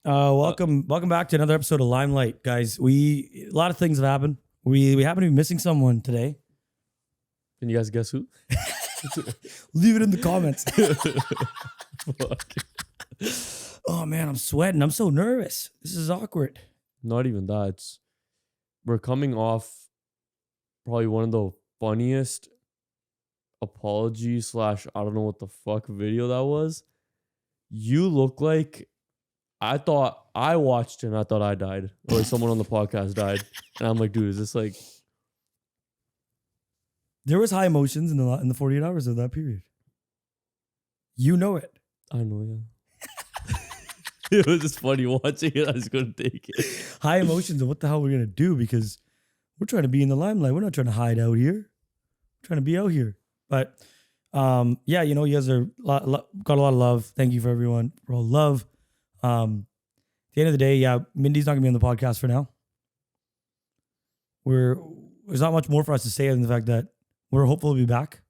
Welcome back to another episode of Limelight, guys. A lot of things have happened. We happen to be missing someone today. Can you guys guess who? Leave it in the comments. Fuck. Oh man, I'm sweating. I'm so nervous. This is awkward. Not even that. We're coming off probably one of the funniest apology / I don't know what the fuck video that was. You look like I thought I watched it and I thought I died. Or like someone on the podcast died. And I'm like, dude, is this like... There was high emotions in the 48 hours of that period. You know it. I know, yeah. It was just funny watching it. I was going to take it. High emotions of what the hell we're going to do, because we're trying to be in the limelight. We're not trying to hide out here. We're trying to be out here. But yeah, you know, you guys are got a lot of love. Thank you for everyone for all love. At the end of the day, yeah, Mindy's not gonna be on the podcast for now. There's not much more for us to say other than the fact that we're hopeful to be back.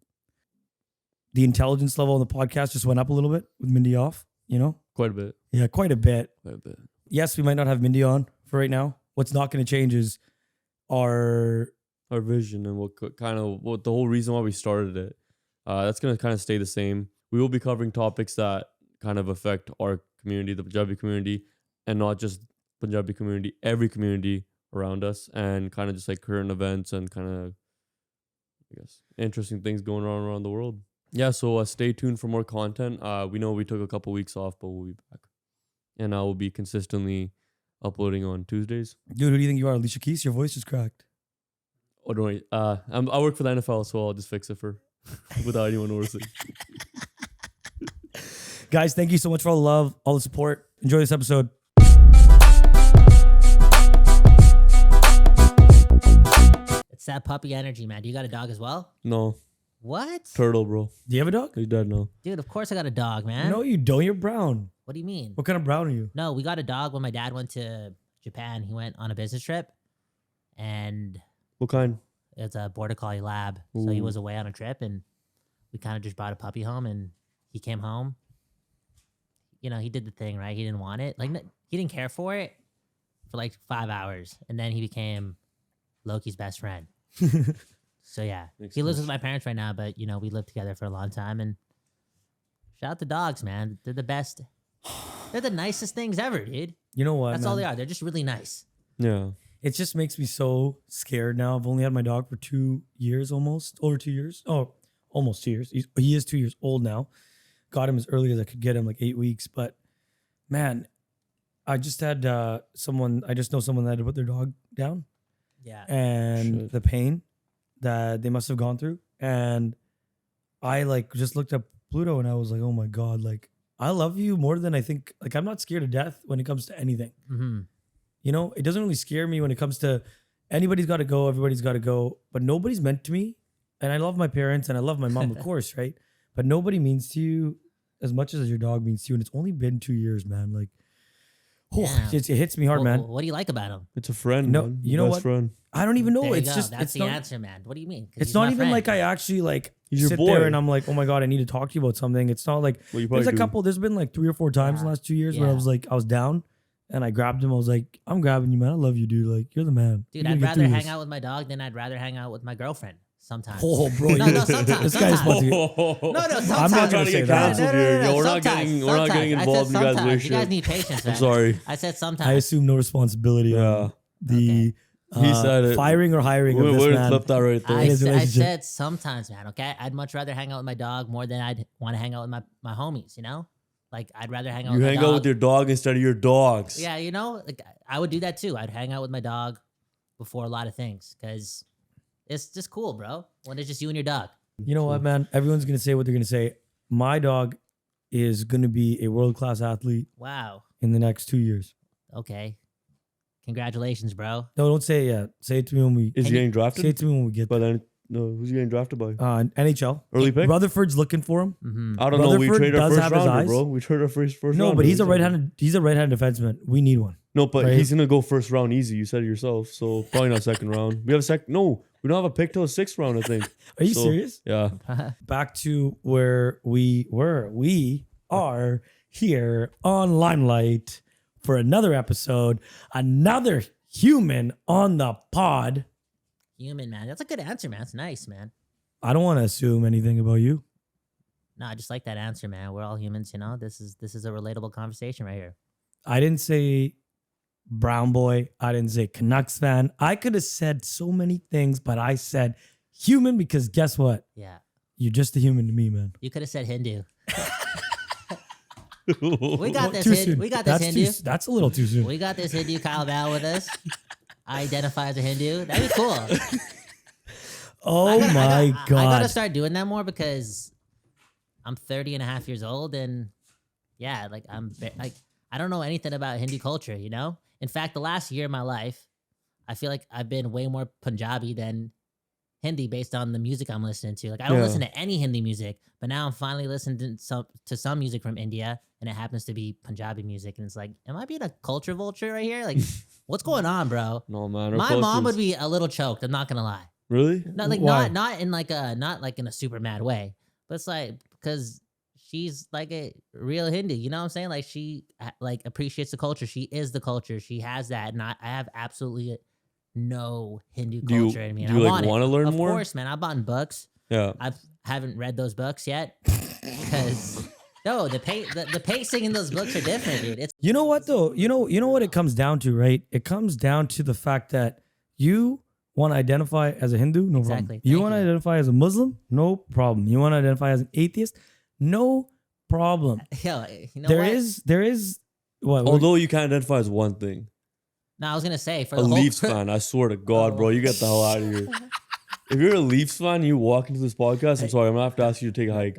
The intelligence level on the podcast just went up a little bit with Mindy off, you know? Quite a bit. Yeah, quite a bit. Quite a bit. Yes, we might not have Mindy on for right now. What's not going to change is our vision and what the whole reason why we started it. That's going to kind of stay the same. We will be covering topics that kind of affect our community, the Punjabi community, and not just Punjabi community, every community around us, and kind of just like current events and kind of, I guess, interesting things going on around the world. Yeah, so stay tuned for more content. We know we took a couple weeks off, but we'll be back. And I will be consistently uploading on Tuesdays. Dude, who do you think you are? Alicia Keys? Your voice just cracked. Oh, don't worry. I work for the NFL, so I'll just fix it for without anyone noticing. Guys, thank you so much for all the love, all the support. Enjoy this episode. It's that puppy energy, man. Do you got a dog as well? No. What? Turtle, bro. Do you have a dog? He's dead now. Dude, of course I got a dog, man. No, you don't. You're brown. What do you mean? What kind of brown are you? No, we got a dog when my dad went to Japan. He went on a business trip, and What kind? it's a border collie lab. So he Ooh. was away on a trip, and we kind of just brought a puppy home, and he came home. You know, he did the thing, right? He didn't want it. Like, he didn't care for it for like 5 hours, and then he became Loki's best friend. So yeah, Makes he lives sense. with my parents right now, but you know, we lived together for a long time, and shout out to dogs, man. They're the best. They're the nicest things ever, dude. You know what? That's man? all they are. They're just really nice. Yeah. It just makes me so scared now. I've only had my dog for 2 years, almost over 2 years. Oh, almost 2 years. He is 2 years old now. Got him as early as I could get him, like 8 weeks. But man, I just had someone. I just know someone that had to put their dog down, Yeah. and Shit. the pain that they must have gone through. And I like just looked up Pluto, and I was like, oh my god, like I love you more than I think. Like I'm not scared of death when it comes to anything. Mm-hmm. You know, it doesn't really scare me when it comes to anybody's got to go, everybody's got to go, but nobody's meant to me. And I love my parents and I love my mom, of course, right? But nobody means to you as much as your dog means to you. And it's only been 2 years, man. Like, Yeah. it hits me hard, man. What do you like about him? It's a friend. No, man. you know Best what? friend. I don't even know. There you It's go. just, That's it's the not, answer, man. What do you mean? 'Cause it's he's not my even friend. like I actually like He's your sit boy. there and I'm like, oh my God, I need to talk to you about something. It's not like, Well, you probably there's been like 3 or 4 times in the last 2 years where I Yeah. was like, I was down and I grabbed him. I was like, I'm grabbing you, man. I love you, dude. Like, you're the man. Dude, You're I'd gonna get rather through hang this. out with my dog than I'd rather hang out with my girlfriend sometimes. Oh, bro. No, you- no, sometimes. This guy's about to get- No, sometimes. I'm not gonna say that. canceled here. Yo, we're not sometimes, getting sometimes. getting I said involved in you guys' sometimes. relationship. You guys need patience, man. I'm sorry. I said I sometimes. assume no responsibility Yeah. on the He said it. firing or hiring of We're this gonna man. flip that right there. I his said relationship. sometimes, man, okay? I'd much rather hang out with my dog more than I'd want to hang out with my homies, you know? Like, I'd rather hang out You with hang my dog. out with your dog instead of your dogs. Yeah, you know? Like, I would do that too. I'd hang out with my dog before a lot of things because it's just cool, bro, when it's just you and your dog. You know what, man? Everyone's going to say what they're going to say. My dog is going to be a world-class athlete Wow. in the next 2 years. Okay. Congratulations, bro. No, don't say it yet. Say it to me when we Is he getting say drafted? it to me when we get But then, no, who's he getting drafted by? NHL. Early pick? Rutherford's looking for him. Mm-hmm. I don't know. We Rutherford traded our does first have his rounder, eyes. bro. We traded our first No, rounder. but he's a Who's that? right-handed defenseman. We need one. No, but right? he's gonna go first round easy. You said it yourself, so probably not second round. We have a second. No, we don't have a pick till the 6th round, I think. Are you So, serious? Yeah. Back to where we were. We are here on Limelight for another episode, another human on the pod. Human, man. That's a good answer, man. It's nice, man. I don't want to assume anything about you. No, I just like that answer, man. We're all humans, you know. This is a relatable conversation right here. I didn't say brown boy. I didn't say Canucks fan. I could have said so many things, but I said human because guess what? Yeah. You're just a human to me, man. You could have said Hindu. We got this. Too soon. We got this Hindu. That's a little too soon. We got this Hindu Kyle Val with us. I identify as a Hindu. That'd be cool. Oh my God. I gotta start doing that more because I'm 30 and a half years old and yeah, like I don't know anything about Hindu culture, you know? In fact, the last year of my life, I feel like I've been way more Punjabi than Hindi based on the music I'm listening to. Like I don't listen to any Hindi music, but now I'm finally listening to some music from India and it happens to be Punjabi music. And it's like, am I being a culture vulture right here? Like, what's going on, bro? No, man. My mom would be a little choked. I'm not gonna lie. Really? Not like Why? not in like a super mad way, but it's like because she's like a real Hindu. You know what I'm saying? Like she like appreciates the culture. She is the culture. She has that, and I have absolutely no Hindu culture in me. And Do you I like want to learn of more? Of course, man. I bought books. Yeah. I haven't read those books yet because no, the pacing in those books are different, dude. It's You know what though? You know what it comes down to, right? It comes down to the fact that you want to identify as a Hindu, no Exactly. problem. You Thank want to you. identify as a Muslim, no problem. You want to identify as an atheist, no problem. yo, you know There what? is what? Although you can't identify as one thing. No, I was gonna say for A the whole Leafs fan, I swear to God, bro, you get the hell out of here. If you're a Leafs fan, you walk into this podcast, I'm sorry, I'm gonna have to ask you to take a hike.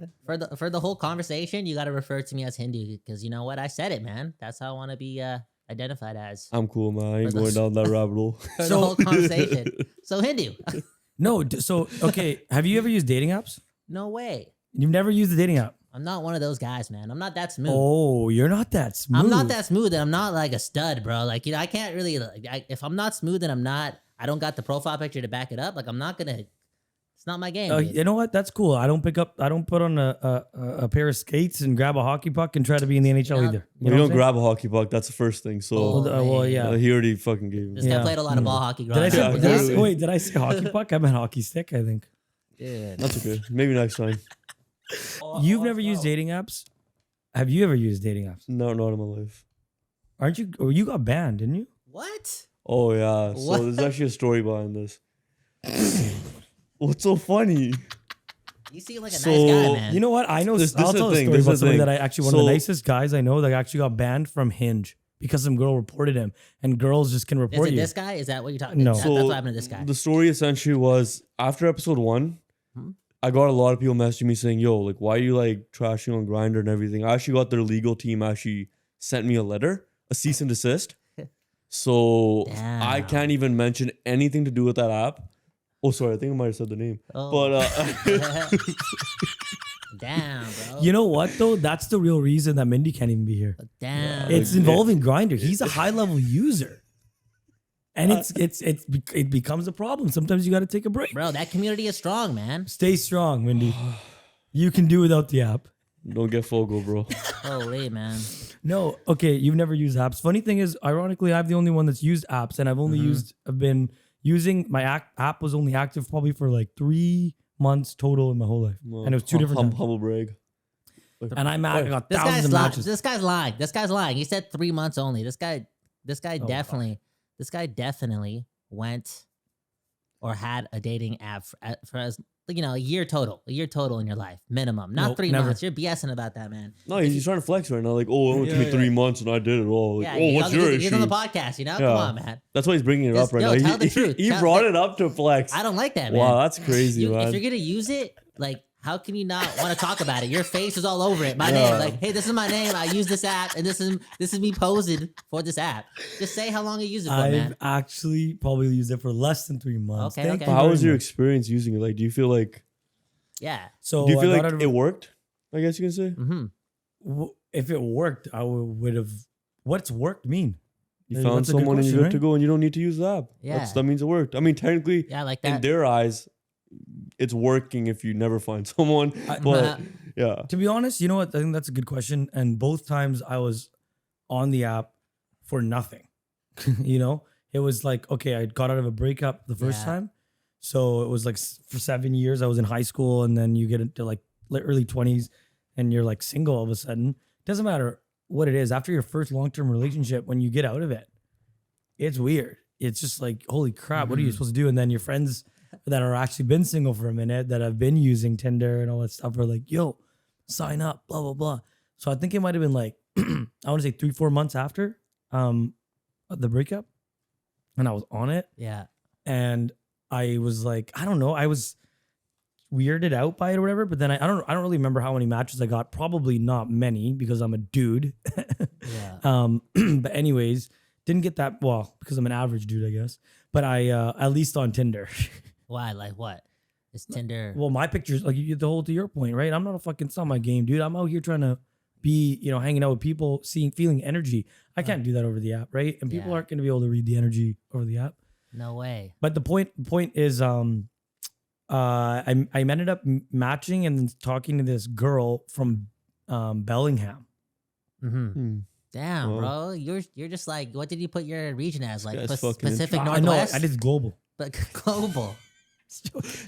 for the whole conversation, you got to refer to me as Hindu because you know what? I said it, man. That's how I want to be identified as I'm cool, man. I ain't For going down that rabbit hole. for the whole conversation. So Hindu, No, so okay. Have you ever used dating apps? no way. You've never used a dating app. I'm not one of those guys, man. I'm not that smooth. Oh, you're not that smooth. I'm not that smooth, and I'm not like a stud, bro. Like you know, I can't really. Like, if I'm not smooth, and I don't got the profile picture to back it up. Like I'm not gonna. It's not my game. Dude. You know what? That's cool. I don't put on a pair of skates and grab a hockey puck and try to be in the NHL No. either. You know don't what I'm grab a hockey puck, that's the first thing. So Oh, well, yeah. he already fucking gave This me. guy Yeah. played a lot of ball hockey saying? growing Did I up. say, Yeah, did I clearly. say- wait, did I say hockey puck? I meant hockey stick, I think. Dude. That's okay. Maybe next time. You've never used dating apps? Have you ever used dating apps? No, not in my life. Aren't you? Or you got banned, didn't you? What? Oh yeah. So What? there's actually a story behind this. What's so funny? You seem like a So, nice guy, man. You know what? I know. This I'll is tell the a thing, story this about is the somebody thing. that I actually one of the So- nicest guys I know that actually got banned from Hinge because some girl reported him, and girls just can Is report it you. this guy? Is that what you're talking? No. That's what happened to this guy. The story essentially was after episode 1, Hmm? I got a lot of people messaging me saying, "Yo, like, why are you like trashing on Grindr and everything?" I actually got their legal team actually sent me a letter, a cease and desist. So I Damn. can't even mention anything to do with that app. Oh, sorry, I think I might have said the name. Oh. But Damn, bro. You know what though? That's the real reason that Mindy can't even be here. Damn. It's involving Grinder. He's a high level user, and it becomes a problem. Sometimes you got to take a break. Bro, that community is strong, man. Stay strong, Mindy. You can do without the app. don't get Fogo, bro. Holy, man. No, okay, you've never used apps. Funny thing is, ironically, I'm the only one that's used apps, and I've been using my app was only active probably for like 3 months total in my whole life, and it was two different times. humble brag. And I got This thousands guy's of lying. matches. This guy's lying. This guy's lying. He said 3 months only. This guy Oh, definitely went or had a dating app for as a year total in your life minimum, not Nope, 3 never. months. You're BSing about that, man. No, he's trying to flex right now. Like, oh, it only took me Yeah, 3 months and I did it all. Like, Yeah, oh, what's your he's issue? on the podcast, you know? Come Yeah. on, man. That's why he's bringing it Just- up right yo, now. tell the truth. He Tell- brought it up to flex. I don't like that, man. Wow, that's crazy, If man. you're gonna use it, like, how can you not want to talk about it? Your face is all over it. My Yeah. name, like, hey, this is my name. I use this app, and this is me posing for this app. Just say how long you use it for, I've man. actually probably used it for less than 3 months. Okay, Thank okay. you How very was your much. experience using it? Like, do you feel like Yeah. So do you feel I got like out of- it worked? I guess you can say. Mm-hmm. if it worked, I would have. What's worked mean? You Hey, found that's a good someone and you're question, good to right? go, and you don't need to use the app. Yeah. That means it worked. I mean, technically, Yeah, like in that. their eyes, it's working if you never find someone. I- But yeah, To be honest, you know what? I think that's a good question. And both times I was on the app, for nothing. You know, it was like, okay, I got out of a breakup the first Yeah. time. So it was like for 7 years, I was in high school, and then you get into like early 20s and you're like single all of a sudden. Doesn't matter what it is. After your first long-term relationship, when you get out of it, it's weird. It's just like, holy crap, what are you supposed to do? And then your friends that are actually been single for a minute, that have been using Tinder and all that stuff, are like, yo, sign up, blah, blah, blah. So I think it might have been like, I want to say 3-4 months after the breakup. And I was on it. Yeah. And I was like, I don't know. I was weirded out by it or whatever. But then I don't really remember how many matches I got. Probably not many because I'm a dude. Yeah. But anyways, didn't get that well because I'm an average dude, I guess. But I at least on Tinder. Why? Like what? Is Tinder? Well, my pictures, like the whole to your point, right? I'm not a fucking, it's not my game, dude. I'm out here trying to be, you know, hanging out with people, feeling energy. I can't do that over the app, right? And people Yeah. aren't going to be able to read the energy over the app. No way. But the point is, I ended up matching and then talking to this girl from Bellingham. Mm-hmm. Damn, Wow. bro. You're just like, what did you put your region as? Like That's fucking Pacific I know, Northwest? I did global. But global.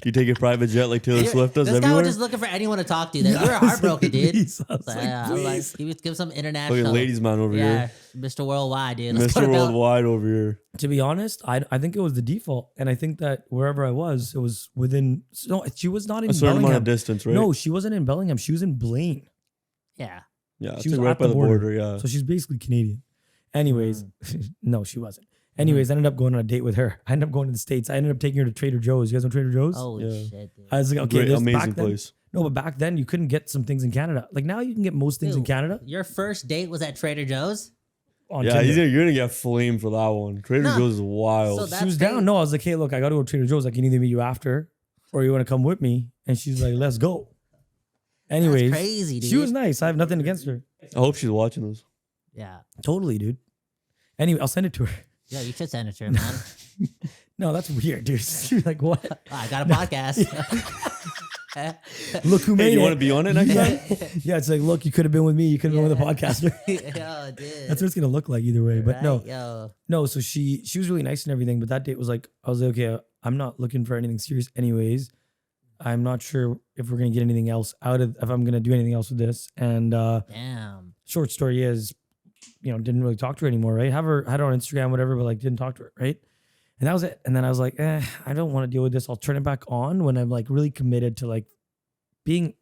You take a private jet like Taylor Swift does This guy everywhere. was just looking for anyone to talk to. That you were heartbroken, dude. Please. I was So, like, yeah, I'm like, please. give some Fucking international. ladies man over Yeah, here. Mr. Worldwide, dude. Let's go Mr. to Bel- Worldwide over here. To be honest, I think it was the default. And I think that wherever I was, it was within, no, she was not in A certain amount of Bellingham. distance, right? No, she wasn't in Bellingham. She was in Blaine. Yeah. Yeah, she it's was like right at by the the border. Yeah. So she's basically Canadian. Anyways, no, she wasn't. Anyways, I ended up going on a date with her. I ended up going to the States. I ended up taking her to Trader Joe's. You guys know Trader Joe's? Holy Yeah. shit, dude. I was like, okay, Great, there's amazing back then, place. no, but back then you couldn't get some things in Canada. Like now you can get most things in Dude, Canada Your first date was at Trader Joe's? on Yeah, Tinder. you're gonna get flamed for that one. Trader No. Joe's is wild. So that- She was That's down. No, I was like, hey, look, I got to go to Trader Joe's. I can either meet you after or you want to come with me. And she's like, let's go. Anyways, That's crazy, dude. she was nice. I have nothing against her. I hope she's watching this. Yeah. Totally, dude. Anyway, I'll send it to her. Yeah, you should send it to her, man. No, that's weird, dude. She's like, what? I got a podcast. Look who made Hey, you it. want to be on it next time? Yeah, it's like, look, you could have been with me. You could have been with the podcaster. Yo, dude. That's what it's gonna look like either way. But Right, yo. no. So she was really nice and everything. But that date was like, I was like, okay, I'm not looking for anything serious, anyways. I'm not sure if we're gonna get anything else out of, if I'm gonna do anything else with this. And Damn. short story is, you know, didn't really talk to her anymore, right? Had her on Instagram, whatever, but like didn't talk to her, right? And that was it. And then I was like, I don't want to deal with this. I'll turn it back on when I'm like really committed to like being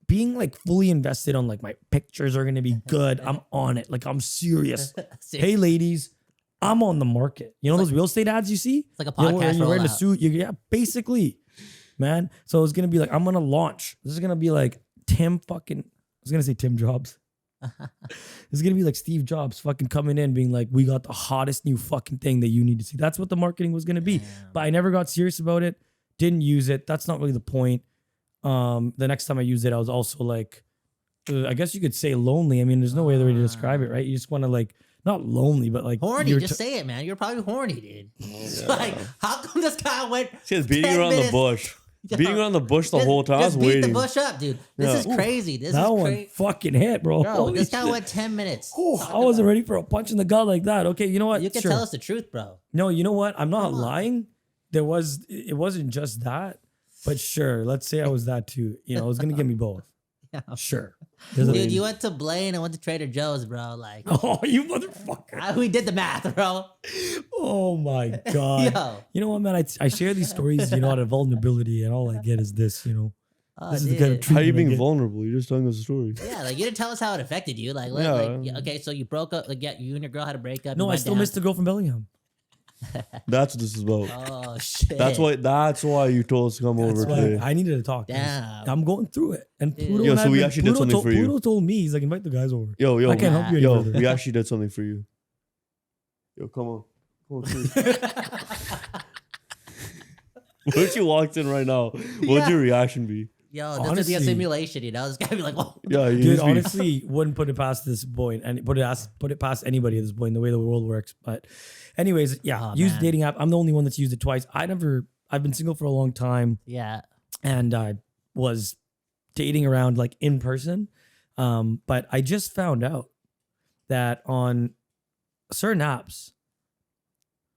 like fully invested on like my pictures are gonna be good. I'm on it. Like I'm serious. Hey ladies, I'm on the market. You know those real estate ads you see? It's like a You know, where podcast you're wearing a rollout. suit. Yeah, basically, man. So it's gonna be like I'm gonna launch. This is gonna be like Tim fucking. I was gonna say Tim Jobs. It's gonna be like Steve Jobs fucking coming in, being like, "We got the hottest new fucking thing that you need to see." That's what the marketing was gonna be. Damn. But I never got serious about it. Didn't use it. That's not really the point. The next time I used it, I was also like, I guess you could say lonely. I mean, there's no other way to describe it, right? You just want to like, not lonely, but like Horny, you're just say it, man. You're probably horny, dude. It's like, how come this guy went She's beating 10 around the minutes- bush. Yo, Beating around the bush the just- whole time. I was Just beat waiting. the bush up, dude. This Yeah. is crazy. This that is one crazy. fucking hit, bro. Bro, Holy this guy shit. went 10 minutes. Oh, Talk I wasn't about- ready for a punch in the gut like that. Okay, you know what? You can Sure. tell us the truth, bro. No, you know what? I'm not Come on. lying. It wasn't just that, but sure. Let's say I was that too. You know, it was gonna give me both. Yeah. Sure. There's a- Dude, you went to Blaine and went to Trader Joe's, bro. Like, oh, you motherfucker. we did the math, bro. Oh my god. Yo. You know what, man? I share these stories, you know, out of vulnerability, and all I get is this. You know, Oh, this is the dude. kind of How are you treatment I being get. vulnerable? You're just telling us a story. Yeah, like you didn't tell us how it affected you. Like, Yeah. okay, so you broke up. Like, yeah, you and your girl had a breakup. No, you I went still down. miss the girl from Bellingham. That's what this is about. Oh shit. That's why you told us to come That's over why today. I needed to talk. Damn. I'm going through it, and Dude. Pluto. Yo, and so I've we been- actually did Pluto something told, for you. Pluto told me he's like, invite the guys over. Yo, I can't help you any yo, further. we actually did something for you. Yo, come on. Come on, please. What if you walked in right now? What'd Yeah. your reaction be? Yo, this would be a Honestly- simulation, you know? This guy be like, oh, Yeah, you Dude, just be- honestly, wouldn't put it past this point, and put it past anybody at this point, the way the world works. But, anyways, yeah, Oh, use man. dating app. I'm the only one that's used it twice. I've been single for a long time, yeah. and I was dating around like in person. But I just found out that on certain apps.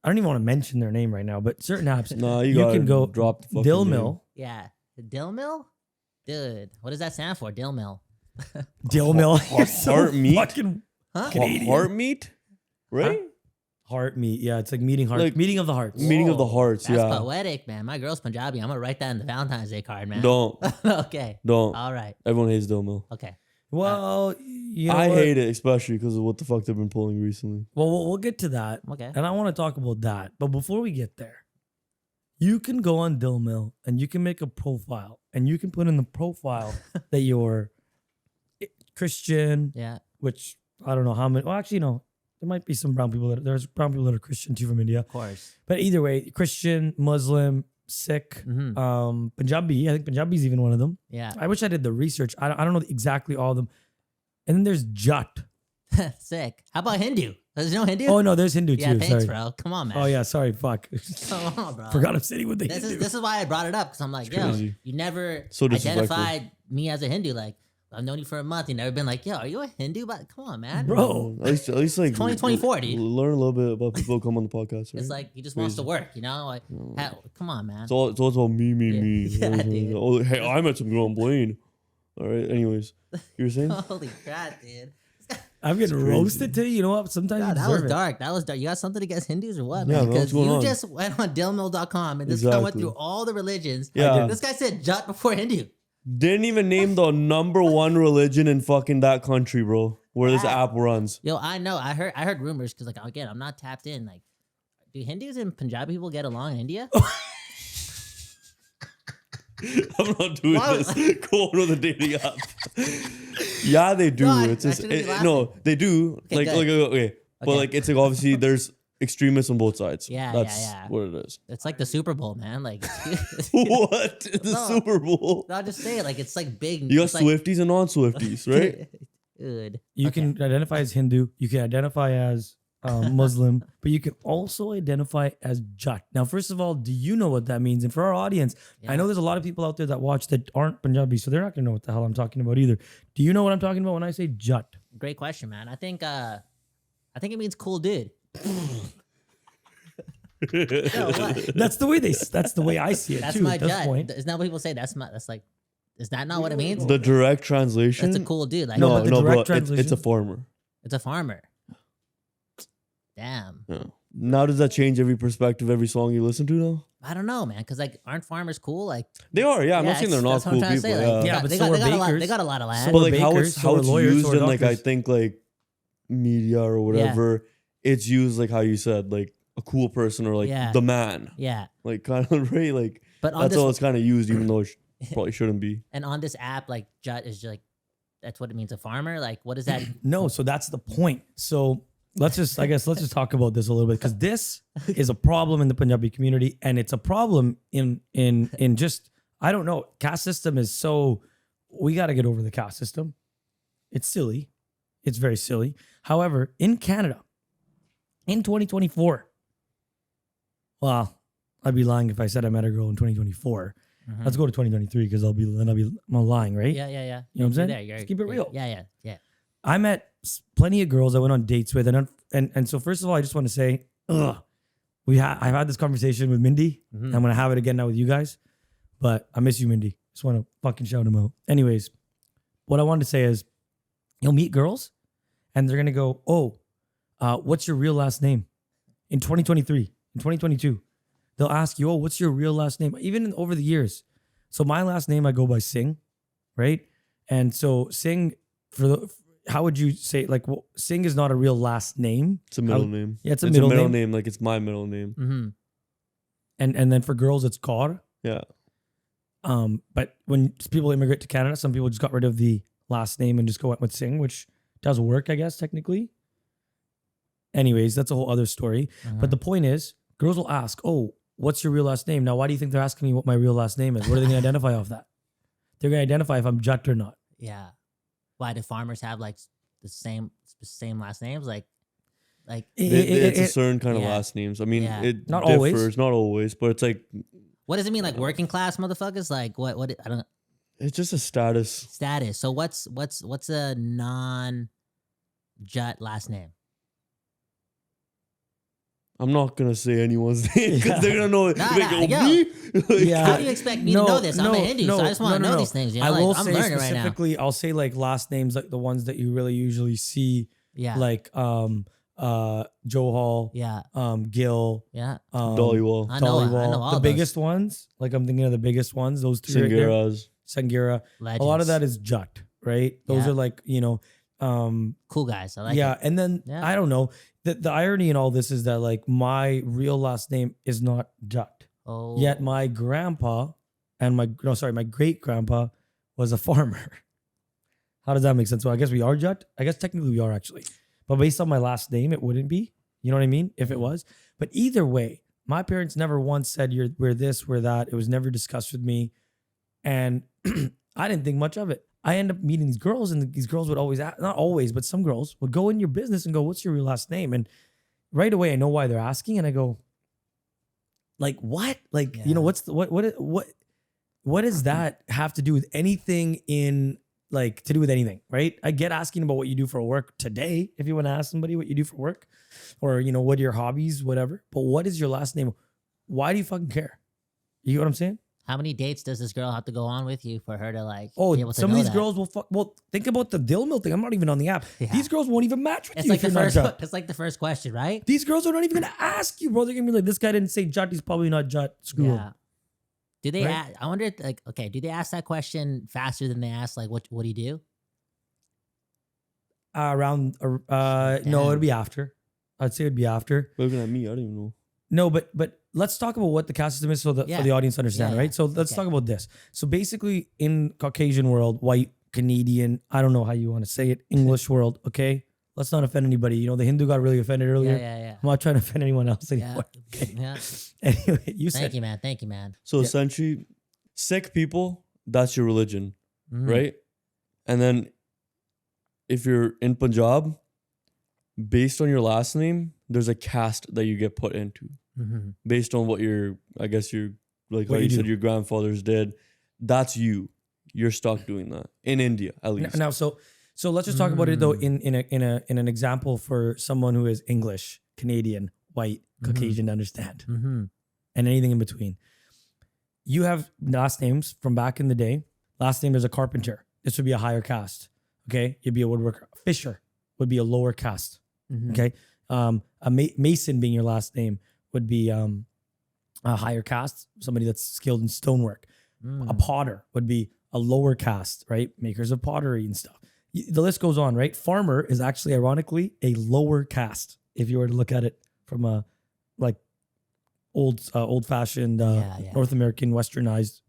I don't even want to mention their name right now, but certain apps. Nah, You gotta can go drop the fucking Dill name. Mill. Yeah. Dill Mill? Dude, what does that stand for? Dill Mill. Dill Mill. Heart meat? Fucking Huh? Canadian. Heart meat, right? heart meat. Yeah, it's like meeting heart. Like- meeting of the hearts. Meeting of the hearts. That's Yeah. poetic, man. My girl's Punjabi. I'm gonna write that in the Valentine's Day card, man. Don't. Okay. Don't. All right. Everyone hates Dill Mill. Okay. Well, you know I what? hate it, especially because of what the fuck they've been pulling recently. Well, we'll get to that. Okay. And I want to talk about that. But before we get there, you can go on Dill Mill and you can make a profile and you can put in the profile that you're Christian, Yeah. which I don't know how many. Well, actually, no. There might be some brown people there's brown people that are Christian too from India. Of course. But either way, Christian, Muslim, Sikh, Mm-hmm. Punjabi. I think Punjabi is even one of them. Yeah. I wish I did the research. I don't know exactly all of them. And then there's Jat. Sick. How about Hindu? There's no Hindu? Oh no, there's Hindu yeah, too. thanks, Sorry. bro. Come on, man. Oh yeah, sorry. Fuck. Come on, bro. Forgot I'm sitting with the This Hindu. is why I brought it up because I'm like, It's yo, crazy. you never So disrespectful. identified me as a Hindu. Like, I've known you for a month. You never been like, yo, are you a Hindu? But come on, man. Bro. At least like 2024, dude. learn a little bit about people who come on the podcast. Right? It's like he just wants to Crazy. work, you know? Like, come on, man. It's all about me. Yeah, dude. Oh, hey, I met some girl in Blaine. All right. Anyways, you were saying? Holy crap, dude. I'm getting crazy. roasted today. You know what? Sometimes God, you that was deserve it. dark. That was dark. You got something against Hindus or what, Yeah, man? man, what's Because going you on? just went on dillmill.com and this guy went Exactly. through all the religions. Yeah. This guy said Jat before Hindu. Didn't even name the number one religion in fucking that country, bro. Where this Wow. app runs. Yo, I know. I heard rumors because, like, again, I'm not tapped in. Like, do Hindus and Punjabi people get along in India? I'm not doing Why- this. Go on with the dating app. Yeah, they do. No, I it's just shouldn't be no, they do. Okay, like, good. okay. But Okay. like, it's like obviously there's extremists on both sides. Yeah, That's yeah. what it is. It's like the Super Bowl, man. Like, What? The No. Super Bowl. I'll just say it. Like, it's like big. You got it's like, Swifties and non-Swifties, right? Dude. You Okay. can identify as Hindu. You can identify as Muslim, but you can also identify as Jat. Now, first of all, do you know what that means? And for our audience, I Yeah. know there's a lot of people out there that watch that aren't Punjabi, so they're not gonna know what the hell I'm talking about either. Do you know what I'm talking about when I say Jat? Great question, man. I think it means cool dude. No, what? That's the way that's the way I see it That's too. my At this Jat. point. Isn't that what people say? That's like, is that not what it means? The direct translation. That's a cool dude. Like, No, No, but the no, direct bro. It's a translation- farmer. it's a farmer. Damn. Yeah. Now does that change every perspective, every song you listen to now? I don't know, man. Because like, aren't farmers cool? Like, They are, yeah. I'm not saying they're not that's what I'm cool trying to people. say, like, Yeah. Yeah, but they so got, are they got a lot. They bakers. got a lot of land. So But are like how bakers, it's so how are it's lawyers, used so are in like I doctors. think like media or whatever, it's used like how you said, like a cool person or like Yeah. the man. Yeah. Like kind of right, like But on that's this how it's kind of used, even though it probably shouldn't be. and on this app, like Jut is just like, that's what it means, a farmer. Like, what is that? No, so that's the point. So let's just talk about this a little bit because this is a problem in the Punjabi community, and it's a problem in just I don't know. Caste system is so we got to get over the caste system. It's silly. It's very silly. However, in Canada, in 2024, well, I'd be lying if I said I met a girl in 2024. Mhm. Let's go to 2023 because I'm lying, right? Yeah. You know what I'm You're saying? there, you're- Let's keep it real. Yeah. I met plenty of girls I went on dates with, and so first of all, I just want to say, I've had this conversation with Mindy. Mhm. I'm gonna have it again now with you guys, but I miss you, Mindy. Just want to fucking shout them out. Anyways, what I wanted to say is, you'll meet girls, and they're gonna go, "Oh, what's your real last name?" In 2023, in 2022, they'll ask you, "Oh, what's your real last name?" Even over the years. So my last name I go by Singh, right? And so Singh how would you say Singh is not a real last name? It's a middle name. Yeah, it's a middle name. Like it's my middle name. Mm-hmm. And then for girls it's Kaur. Yeah. But when people immigrate to Canada, some people just got rid of the last name and just go with Singh, which does work, I guess, technically. Anyways, that's a whole other story. But the point is, girls will ask, "Oh, what's your real last name?" Now, why do you think they're asking me what my real last name is? What are they going to identify off that? They're going to identify if I'm Jat or not. Yeah. Why do farmers have like the same last names? Like It's a It- certain kind of yeah. last names. I mean, Yeah. it Not differs, always. not always, but it's like what does it mean? Like working class motherfuckers? Like what? I don't know. it's just a status. Status. So what's a non-Jut last name? I'm not gonna say anyone's name because they're gonna know. Nah, Like, nah, oh, yo. me? Like, Yeah. How do you expect me to know this? I'm a Hindu, so I just want to know these things. You know, I will like, I'm say learning right now. specifically, I'll say like last names, like the ones that you really usually see, Yeah. like Johal, Yeah. Gil, Yeah. Dollywall, I know Dollywall. all The those. biggest ones, like I'm thinking of the biggest ones, those three right there. Sangiras. Sangira. Legends. A lot of that is Jut, right? Those Yeah. are like, Cool guys. I like yeah. it. And then Yeah. I don't know. The irony in all this is that like my real last name is not Jut. Oh. Yet my grandpa and my great grandpa was a farmer. How does that make sense? Well, I guess we are Jut. I guess technically we are actually. But based on my last name, it wouldn't be. You know what I mean? If it was. But either way, my parents never once said we're this, we're that. It was never discussed with me. And I didn't think much of it. I end up meeting these girls, and these girls would always, not always, but some girls would go in your business and go, "What's your real last name?" And right away, I know why they're asking, and I go, "Like what? Like what's the, what does that have to do with anything to do with anything, right? I get asking about what you do for work today, if you want to ask somebody what you do for work, or what are your hobbies, whatever. But what is your last name? Why do you fucking care? You know what I'm saying? How many dates does this girl have to go on with you for her to like? Oh, be able to some of know these that? girls will well, think about the Dill Mill thing. I'm not even on the app. Yeah. These girls won't even match with It's you like if the you're not first. Jut. It's like the first question, right? These girls are not even gonna ask you, bro. They're gonna be like, "This guy didn't say Jut. He's probably not Jut. Screw him." Do they? Right? I wonder. Like, okay, do they ask that question faster than they ask like, what do you do? No, Damn. it'd be after. I'd say it'd be after. Looking at me, I don't even know. No, but let's talk about what the caste system is for the audience to understand, Yeah, right? yeah. So let's Okay. talk about this. So basically, in Caucasian world, white, Canadian, I don't know how you want to say it, English world, okay? Let's not offend anybody. You know, the Hindu got really offended earlier. Yeah. I'm not trying to offend anyone else Yeah. anymore. Okay. Yeah. Anyway, you said Thank you, man. So Yeah. essentially, Sikh people, that's your religion, Mhm. right? And then if you're in Punjab, based on your last name, there's a caste that you get put into Mhm. based on what like What how you you said do. your grandfathers did. That's you. You're stuck doing that in India, at least. now. So let's just talk about it though in an example for someone who is English, Canadian, white, Caucasian to understand, Mhm. and anything in between. You have last names from back in the day. Last name is a carpenter. This would be a higher caste. Okay, you'd be a woodworker. Fisher would be a lower caste. Mhm. Okay, a mason being your last name would be a higher caste. Somebody that's skilled in stonework. Mm. A potter would be a lower caste, right? Makers of pottery and stuff. The list goes on, right? Farmer is actually, ironically, a lower caste if you were to look at it from a like old fashioned North American westernized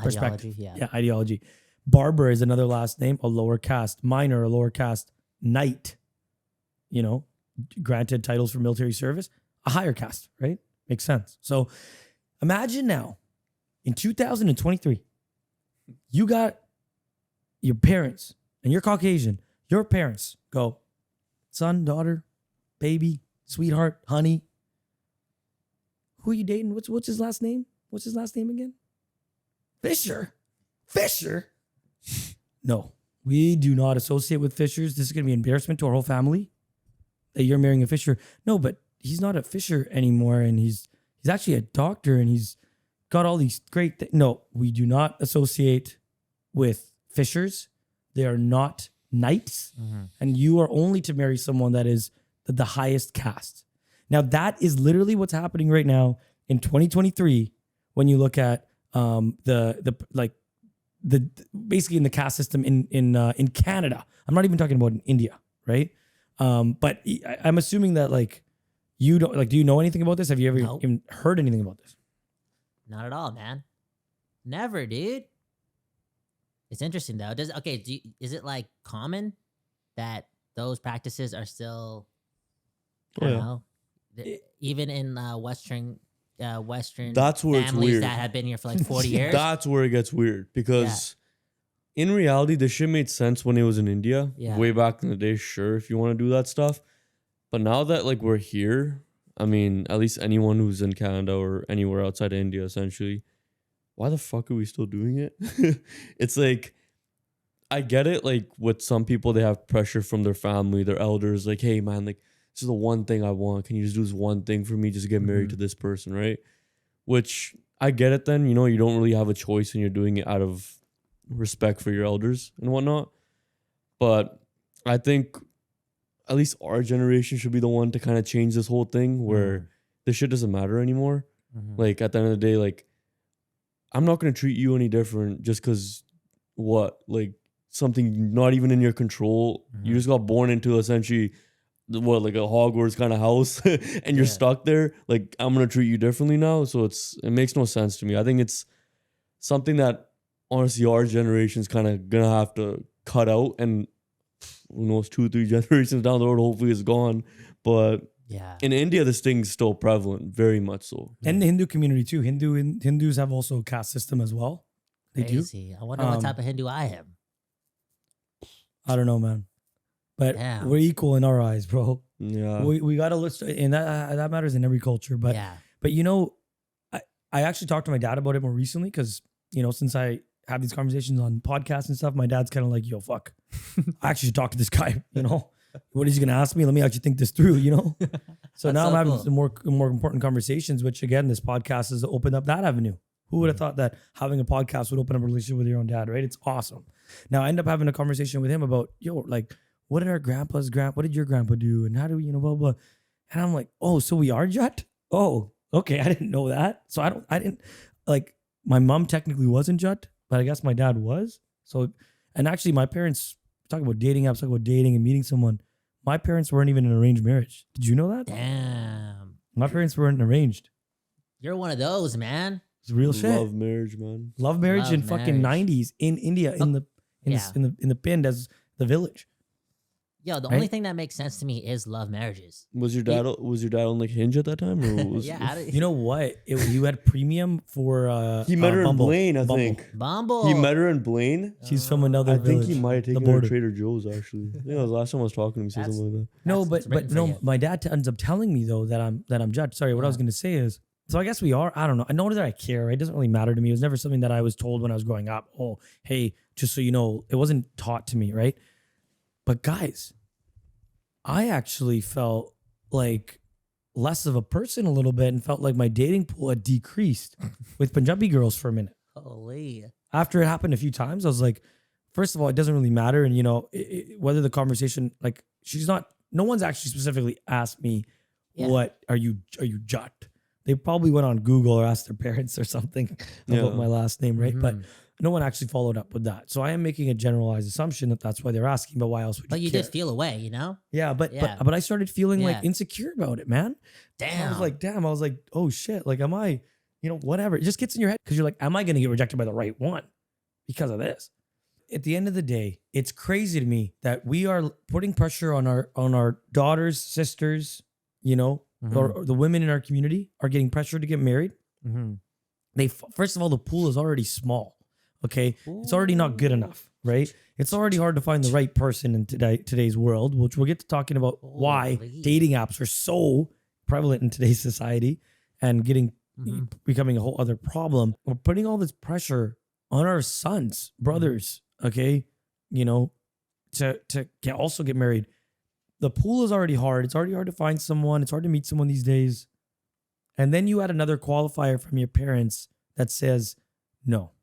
perspective. Ideology, yeah. Ideology. Barber is another last name, a lower caste. Miner, a lower caste. Knight, granted titles for military service, a higher caste, right? Makes sense. So imagine now, in 2023, you got your parents, and you're Caucasian. Your parents go, son, daughter, baby, sweetheart, honey. Who are you dating? What's his last name? What's his last name again? Fisher. Fisher? No, we do not associate with Fishers. This is going to be an embarrassment to our whole family that you're marrying a Fisher. No, but he's not a Fisher anymore, and he's actually a doctor, and he's got all these great things. No, we do not associate with Fishers. They are not knights, and you are only to marry someone that is the highest caste. Now, that is literally what's happening right now in 2023 when you look at basically in the caste system in Canada. I'm not even talking about in India, right? But I'm assuming that like you don't like. Do you know anything about this? Have you ever Nope. even heard anything about this? Not at all, man. Never, dude. It's interesting though. Is it like common that those practices are still? I don't know. Even in Western That's where it's families weird. that have been here for like 40 years. That's where it gets weird because in reality, this shit made sense when it was in India. Yeah. Way back in the day, sure, if you want to do that stuff. But now that like we're here, I mean, at least anyone who's in Canada or anywhere outside of India, essentially, why the fuck are we still doing it? It's like, I get it. Like with some people, they have pressure from their family, their elders. Like, hey man, like this is the one thing I want. Can you just do this one thing for me? Just get married to this person, right? Which I get it then. You know, you don't really have a choice and you're doing it out of respect for your elders and whatnot. But I think at least our generation should be the one to kind of change this whole thing where this shit doesn't matter anymore. Like at the end of the day, like I'm not going to treat you any different just because like something not even in your control. You just got born into essentially like a Hogwarts kind of house and you're stuck there. Like I'm going to treat you differently now. So it makes no sense to me. I think it's something that honestly our generation's kind of going to have to cut out, and who knows, 2-3 generations down the road, hopefully it's gone. But in India, this thing's still prevalent, very much so. And the Hindu community too. Hindus have also a caste system as well. They Crazy. I wonder what type of Hindu I am. I don't know, man. But Damn. we're equal in our eyes, bro. Yeah. We gotta look, and that matters in every culture. But but you know, I actually talked to my dad about it more recently because, you know, since I have these conversations on podcasts and stuff, my dad's kind of like, yo, fuck. I actually should talk to this guy, you know? What is he going to ask me? Let me actually think this through, you know? So now I'm having some more important conversations, which again, this podcast has opened up that avenue. Who would have thought that having a podcast would open up a relationship with your own dad, right? It's awesome. Now I end up having a conversation with him about, yo, like, what did what did your grandpa do? And how do we, you know, blah, blah. And I'm like, oh, so we are Jat? Oh, okay. I didn't know that. So I didn't, like, my mom technically wasn't Jat, but I guess my dad was. So, and actually my parents, talk about dating apps, talk about dating and meeting someone. My parents weren't even in an arranged marriage. Did you know that? Damn. My parents weren't arranged. You're one of those, man. It's real shit. Love marriage, man. Love marriage in fucking 90s in India, in the Pind as the village. Yo, the only thing that makes sense to me is love marriages. Was your dad on like Hinge at that time? Or was You know what? You had premium for he met her Bumble. in Blaine, I Bumble. think. Bumble. He met her in Blaine. She's from another I village. think he might have taken her to Trader Joe's actually. Yeah, the last time I was talking to him, he said something like that. No, It's but written for no, you. my dad ends up telling me though that I'm judged. Sorry, what I was gonna say is, so I guess we are. I don't know. I know that I care. It doesn't really matter to me. It was never something that I was told when I was growing up. Oh, hey, just so you know, it wasn't taught to me, right? But guys, I actually felt like less of a person a little bit and felt like my dating pool had decreased with Punjabi girls for a minute. Holy. After it happened a few times, I was like, first of all, it doesn't really matter. And, you know, whether the conversation, like, no one's actually specifically asked me, what are you Jat? They probably went on Google or asked their parents or something about my last name, right? But no one actually followed up with that. So I am making a generalized assumption that that's why they're asking, but why else would But you care? did feel away, you know? Yeah, but I started feeling like insecure about it, man. Damn. I was like, oh shit, like am I, you know, whatever. It just gets in your head because you're like, am I going to get rejected by the right one because of this? At the end of the day, it's crazy to me that we are putting pressure on our daughters, sisters, you know, or the women in our community are getting pressure to get married. First of all, the pool is already small. Okay, it's already not good enough, right? It's already hard to find the right person in today's world, which we'll get to talking about why dating apps are so prevalent in today's society and becoming a whole other problem. We're putting all this pressure on our sons, brothers, okay, you know, to also get married. The pool is already hard. It's already hard to find someone. It's hard to meet someone these days. And then you add another qualifier from your parents that says, no,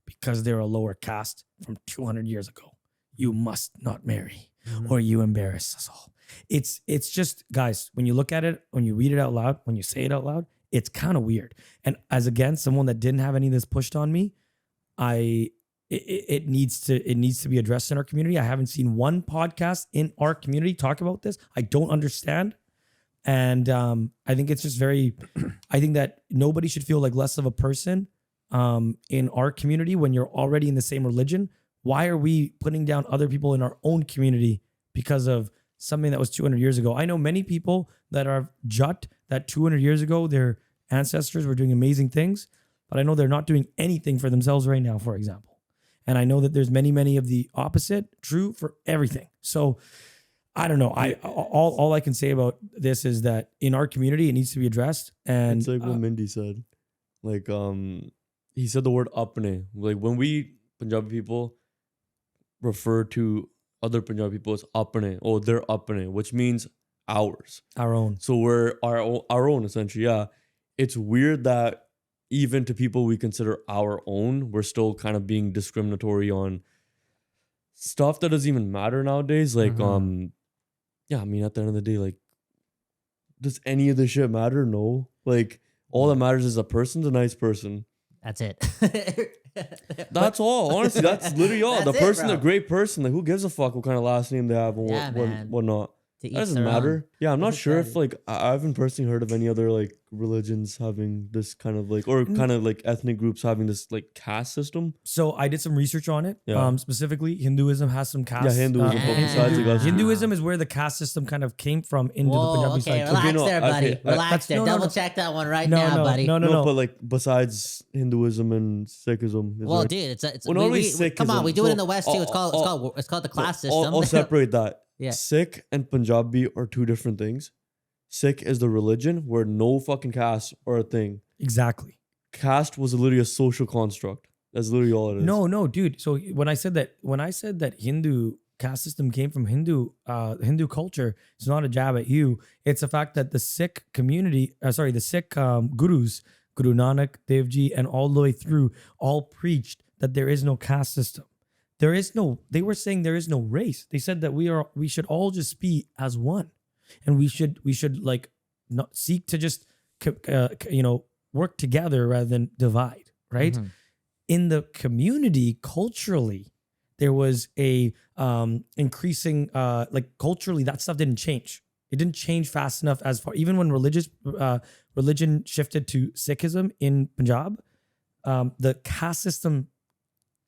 because they're a lower caste from 200 years ago, you must not marry or you embarrass us all. It's just, guys, when you look at it, when you read it out loud, when you say it out loud, it's kind of weird. And as again, someone that didn't have any of this pushed on me, it needs to be addressed in our community. I haven't seen one podcast in our community talk about this. I don't understand. And I think it's just I think that nobody should feel like less of a person in our community when you're already in the same religion. Why are we putting down other people in our own community because of something that was 200 years ago? I know many people that are Jat that 200 years ago, their ancestors were doing amazing things, but I know they're not doing anything for themselves right now, for example. And I know that there's many of the opposite true for everything. So I don't know. All I can say about this is that in our community, it needs to be addressed. And it's like what Mindy said. Like, he said the word apne. Like when we Punjabi people refer to other Punjabi people as apne, or they're apne, which means ours. Our own. So we're our own essentially. Yeah, it's weird that even to people we consider our own, we're still kind of being discriminatory on stuff that doesn't even matter nowadays. Like, yeah, I mean, at the end of the day, like, does any of this shit matter? No. Like, all that matters is a person's a nice person. That's it. That's all. Honestly, that's literally all. That's The it, person's a bro. great person. Like, who gives a fuck what kind of last name they have and Yeah, man. what not? To each That doesn't their matter. own. Yeah, I'm not sure if 100%. like I haven't personally heard of any other like religions having this kind of like or kind of like ethnic groups having this like caste system. So I did some research on it. Yeah. Specifically, Hinduism has some caste. Yeah, Hinduism. Yeah. Besides, like, us- Hinduism is where the caste system kind of came from into the Whoa, Punjabi okay, side. relax Okay, no, there, buddy. okay, Relax that's- there. no, no, Double no. check that one right No, now, no, buddy. no, no, No, no. but like besides Hinduism and Sikhism, is Well, there- dude, it's Well, not only come on, Sikhism. we do it in So, the West too. It's called the class system. I'll separate that. Yeah. Sikh and Punjabi are two different things. Sikh is the religion where no fucking caste are a thing. Exactly. Caste was literally a social construct. That's literally all it is. No, dude. So when I said that Hindu caste system came from Hindu culture, it's not a jab at you. It's the fact that the Sikh community, the Sikh gurus, Guru Nanak, Dev Ji, and all the way through, all preached that there is no caste system. They were saying there is no race. They said that we should all just be as one, and we should like not seek to just work together rather than divide, right? Mhm. In the community, culturally, there was a increasing like culturally that stuff didn't change. It didn't change fast enough as far even when religion shifted to Sikhism in Punjab, the caste system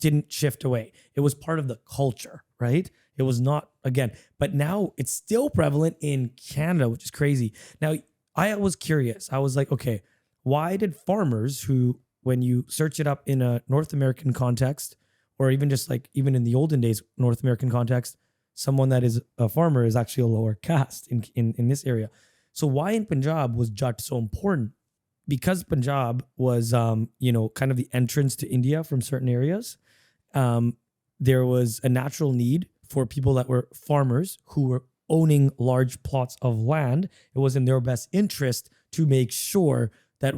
didn't shift away. It was part of the culture, right? It was not again, but now it's still prevalent in Canada, which is crazy. Now, I was curious. I was like, okay, why did farmers who, when you search it up in a North American context, or even just like even in the olden days, North American context, someone that is a farmer is actually a lower caste in this area. So why in Punjab was Jat so important? Because Punjab was kind of the entrance to India from certain areas. There was a natural need for people that were farmers who were owning large plots of land. It was in their best interest to make sure that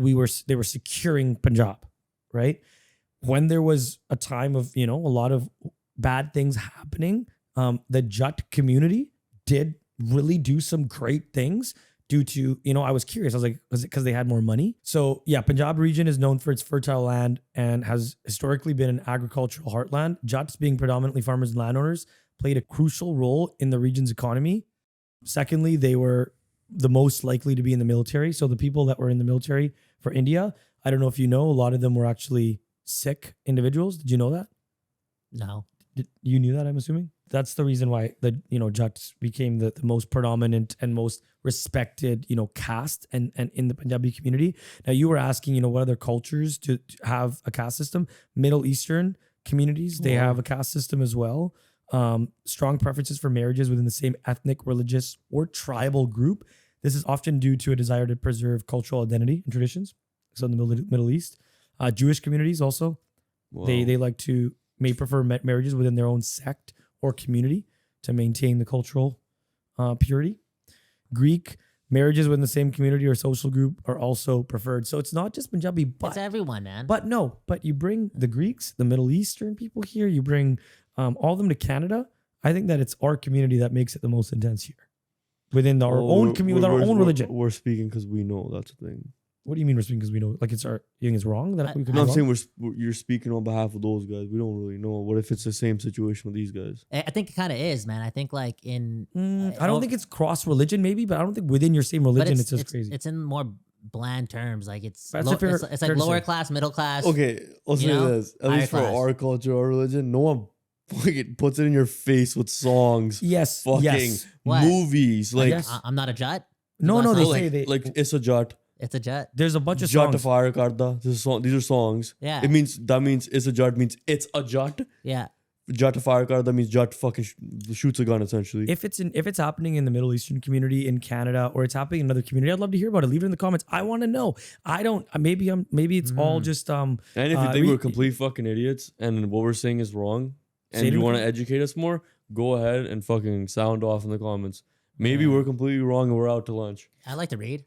they were securing Punjab, right? When there was a time of, a lot of bad things happening, the Jat community did really do some great things due to, I was curious. I was like, was it because they had more money? So yeah, Punjab region is known for its fertile land and has historically been an agricultural heartland. Jats, being predominantly farmers and landowners, played a crucial role in the region's economy. Secondly, they were the most likely to be in the military. So the people that were in the military for India, I don't know if you know, a lot of them were actually Sikh individuals. Did you know that? No. You knew that, I'm assuming? That's the reason why the Jats became the most predominant and most respected caste and in the Punjabi community. Now you were asking what other cultures to have a caste system. Middle Eastern communities, they have a caste system as well. Strong preferences for marriages within the same ethnic, religious, or tribal group. This is often due to a desire to preserve cultural identity and traditions. So in the Middle East, Jewish communities also, Wow. they like to may prefer marriages within their own sect or community to maintain the cultural purity. Greek marriages within the same community or social group are also preferred. So it's not just Punjabi, It's but everyone, man. but you bring the Greeks, the Middle Eastern people here, you bring all of them to Canada. I think that it's our community that makes it the most intense here within our own community, with our own religion. We're speaking because we know that's the thing. What do you mean we're speaking because we know? Like it's our, you think it's wrong that we could be No, I'm wrong? saying you're speaking on behalf of those guys. We don't really know. What if it's the same situation with these guys? I think it kind of is, man. I think like in I don't think it's cross religion, maybe, but I don't think within your same but religion it's just crazy. It's in more bland terms. Like it's That's a fair- it's fair like to lower say. class, middle class. Okay, I'll say You know? this. At Higher least for class. our culture, our religion, no one fucking puts it in your face with songs, Yes, fucking yes. What? movies. Like, Yes. I'm not a Jat. No, Last no, they night. say they like it's a Jat. It's a Jat. there's a bunch of Jat songs. fire karda. These are songs. Yeah. That means it's a Jat means it's a Jat. Yeah. Jat fire karda means Jat fucking shoots a gun essentially. If it's happening in the Middle Eastern community in Canada or it's happening in another community, I'd love to hear about it. Leave it in the comments. I want to know. I don't. Maybe it's all just And if you think re- we're complete fucking idiots and what we're saying is wrong, Say and it you in want the- to educate us more, go ahead and fucking sound off in the comments. Maybe we're completely wrong and we're out to lunch. I like to read.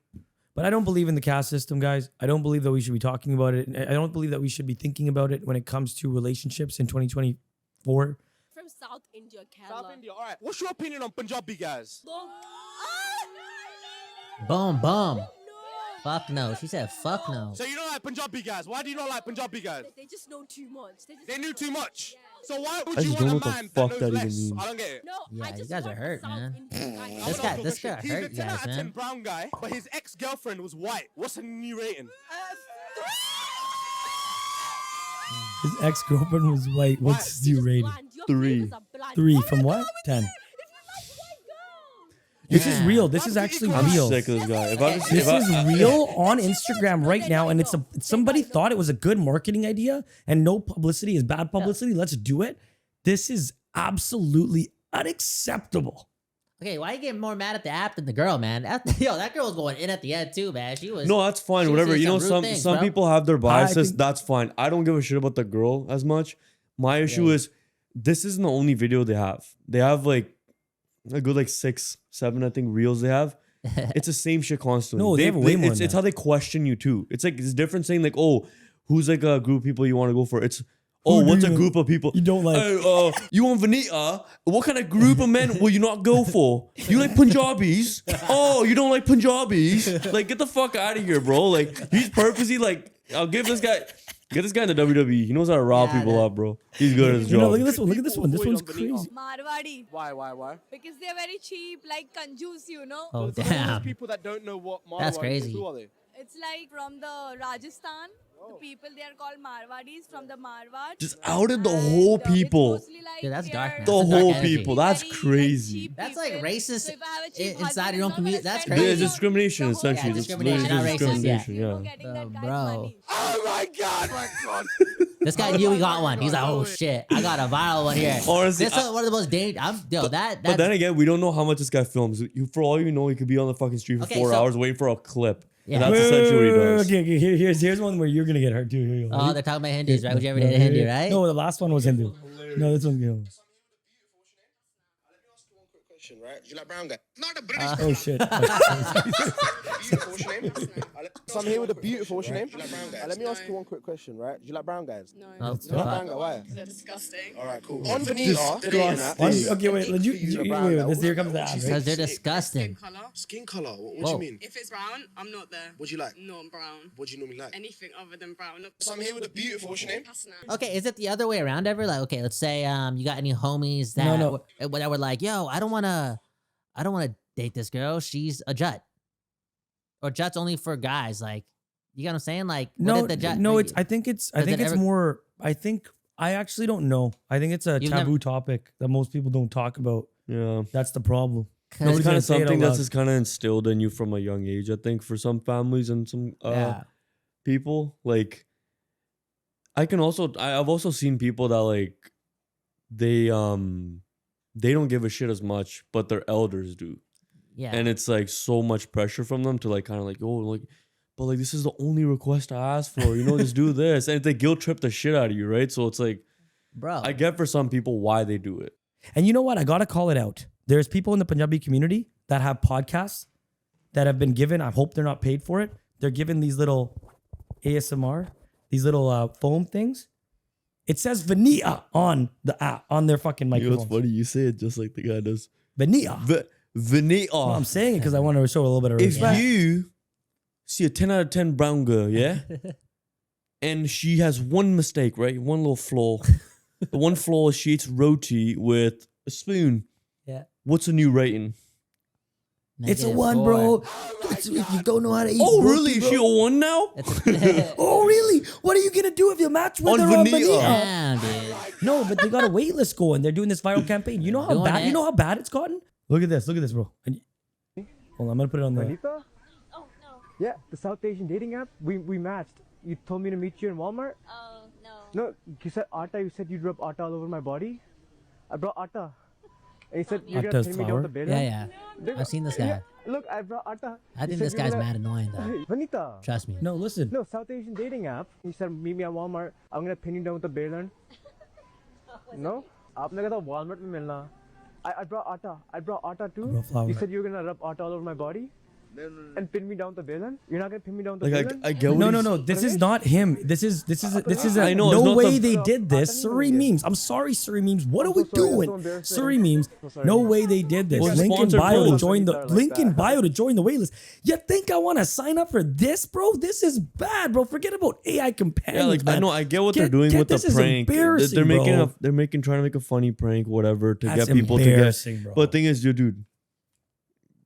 But I don't believe in the caste system, guys. I don't believe that we should be talking about it. I don't believe that we should be thinking about it when it comes to relationships in 2024. From South India, Kerala. South India, all right. What's your opinion on Punjabi guys? Boom, boom. Fuck no. She said fuck no. So you don't like Punjabi guys. Why do you not like Punjabi guys? They just know too much. They knew too much. So why would I you just don't want know a what the man fuck that that knows even less? means. I don't get it. No, Yeah, I you just guys are want a hurt, South man. Indian guy. This guy He's hurt a you 10 guys, out of 10 man. brown guy, but his ex-girlfriend was white. What's the new rating? His ex-girlfriend was white. What's You're your just rating? bland. Your 3. flavors are bland. 3 What from is what? wrong with 10. you? If you like white girls. This is Yeah. real. This Why is would you actually equal I'm real. sick of this guy. If I This is real on Instagram right now, and somebody thought it was a good marketing idea, and no publicity is bad publicity. Let's do it. This is absolutely unacceptable. Okay, why you getting more mad at the app than the girl, man? Yo, that girl was going in at the end too, man. She was. No, that's fine. she was Whatever. saying You know, rude some things, some bro. people have their biases. think- That's fine. I don't give a shit about the girl as much. My issue is this isn't the only video they have. They have like a good like 6, 7, I think, reels they have. It's the same shit constantly. No, they have way more It's than how they question you too. It's like it's different saying like, oh, who's like a group of people you want to go for? It's oh, Who do what's a you- group of people you don't like? Hey, you want Vanita? What kind of group of men will you not go for? You like Punjabis? Oh, you don't like Punjabis? Like, get the fuck out of here, bro. Like, he's purposely like, I'll give this guy. Get this guy in the WWE. He knows how to rile Yeah, people that- up, bro. He's good at his You know, job. look at this one. Look at this one. This one's Avoid crazy. Marwadi, Why? because they're very cheap, like conjuice, you know. Oh For those damn. people that don't know what Marwadi That's is, crazy. who are they? It's like from the Rajasthan. The people they are called Marwadis from the Marwad. Just outed the And, whole it's people. mostly like Dude, that's dark, they're man. The That's a dark whole energy. people. That's very, crazy. cheap That's like people. racist So if I have a cheap inside husband, your own I'm not community. gonna That's spend crazy. It's money on discrimination, the whole essentially. Yeah, It's discrimination, literally not racist, yeah. discrimination, You know, yeah. getting that guy's Bro. money. Oh my god, my god. This guy knew he got one. He's like, oh shit, I got a viral one here. Honestly, This is one of the most dangerous. But then again, we don't know how much this guy films. For all you know, he could be on the fucking street for Okay, 4 so- hours waiting for a clip. Yeah. And that's essentially what he does. Okay, here's one where you're gonna get hurt too. Here you go. Oh, they're talking about Hindus, right? Would you ever date a Hindu, right? No, the last one was Hindu. No, this one's good. Right? Do you like brown guy? Not a British Oh shit. beautiful. What's your name? So I'm here with a beautiful. What's your name? Do you like brown guys? Let me ask you one quick question, right? Do you like brown guys? No. Oh, You like brown fuck. guy? Why? They're disgusting. All right, cool. On Vanita, the dating app. Okay, wait. Wait, this here comes the ad, right? Because they're disgusting. Colour. Skin color. What do Whoa. you mean? If it's brown, I'm not there. What do you like? No, I'm brown. What do you normally like? Anything other than brown. So I'm here with a beautiful. What's your name? Hasna. Okay, is it the other way around ever? Like, okay, let's say you got any homies that No. that were like, yo, I don't wanna date this girl. She's a jut. Or jut's only for guys. Like, you get what I'm saying? Like, what No, if the jut? no. like, It's. I think it's Does it ever- more. I actually don't know. I think it's a You've taboo never- topic that most people don't talk about. Yeah. That's the problem. 'cause- It's Nobody's kind gonna of say it out something that's loud. just kind of instilled in you from a young age, I think, for some families and some yeah. people. Like, I've also seen people that like they don't give a shit as much, but their elders do. Yeah. And it's like so much pressure from them to like kind of like, oh, like, but like this is the only request I asked for, you know, just do this. And they guilt trip the shit out of you, right? So it's like, Bro. I get for some people why they do it. And you know what? I gotta call it out. There's people in the Punjabi community that have podcasts that have been given. I hope they're not paid for it. They're given these little ASMR, these little foam things. It says Vanilla on the app, on their fucking microphone. You say it just like the guy does. Vanilla. Vanilla. Well, I'm saying it because I want to show a little bit of If respect. you see a 10 out of 10 brown girl, yeah, and she has one mistake, right? One little flaw. The one flaw is she eats roti with a spoon. Yeah. What's a new rating? It's a -4. 1, bro. You don't know how to eat. Oh, roti, really? Is bro. she a 1 now? It's Oh, really? What are you gonna do if you match with On her on Vanilla. Vanilla? Damn, dude. No, but they got a wait list going. They're doing this viral campaign. You know how Doing bad? You it. know how bad it's gotten? Look at this, bro. And, hold on, I'm gonna put it on the. Anita? Oh no. Yeah, the South Asian dating app. We matched. You told me to meet you in Walmart. Oh no. No, you said atta. You said you'd rub atta all over my body. I brought atta. And you said you're gonna Atta's pin me down flour? the bed. Yeah, yeah. I've seen this guy. Look, I brought atta. I think this guy's mad annoying though. Hey, Vanita. Trust me. No, listen. No, South Asian dating app. You said meet me at Walmart. I'm gonna pin you down with the bail. No? आपने कहा था Walmart में मिलना. I brought atta. I brought atta too. brought flour. You said you were gonna rub atta all over my body and pin me down to Belan. You're not gonna pin me down to Like Belan. I get what No, he's- no, no. This is not him. This is I know, it's no not way the- they did this. Surrey memes. I'm sorry, Surrey memes. What I'm are we so sorry, I'm so doing? embarrassed. Surrey memes. So sorry. No way they did this. Well, it's a Link in sponsored bio to post. join the Like link in that. bio to join the waitlist. You think I want to sign up for this, bro? This is bad, bro. Forget about AI companions. Yeah, like I man. know, I get what they're doing with the this is prank. embarrassing, They're making bro. trying to make a funny prank, whatever, to That's get people to get. embarrassing, bro. But the thing is, dude,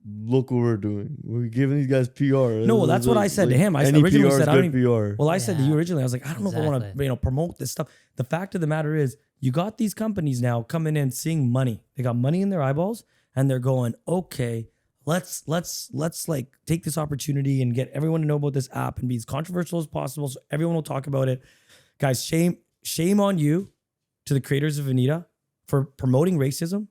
look what we're doing. We're giving these guys PR. No, well, that's what I said to him. I Any originally PR is said, I don't good PR. Well, I said to Yeah. you originally, I was like, I don't know if I want Exactly. to, promote this stuff. The fact of the matter is, you got these companies now coming in seeing money. They got money in their eyeballs, and they're going, okay, let's like take this opportunity and get everyone to know about this app and be as controversial as possible, so everyone will talk about it. Guys, shame on you, to the creators of Vanita, for promoting racism.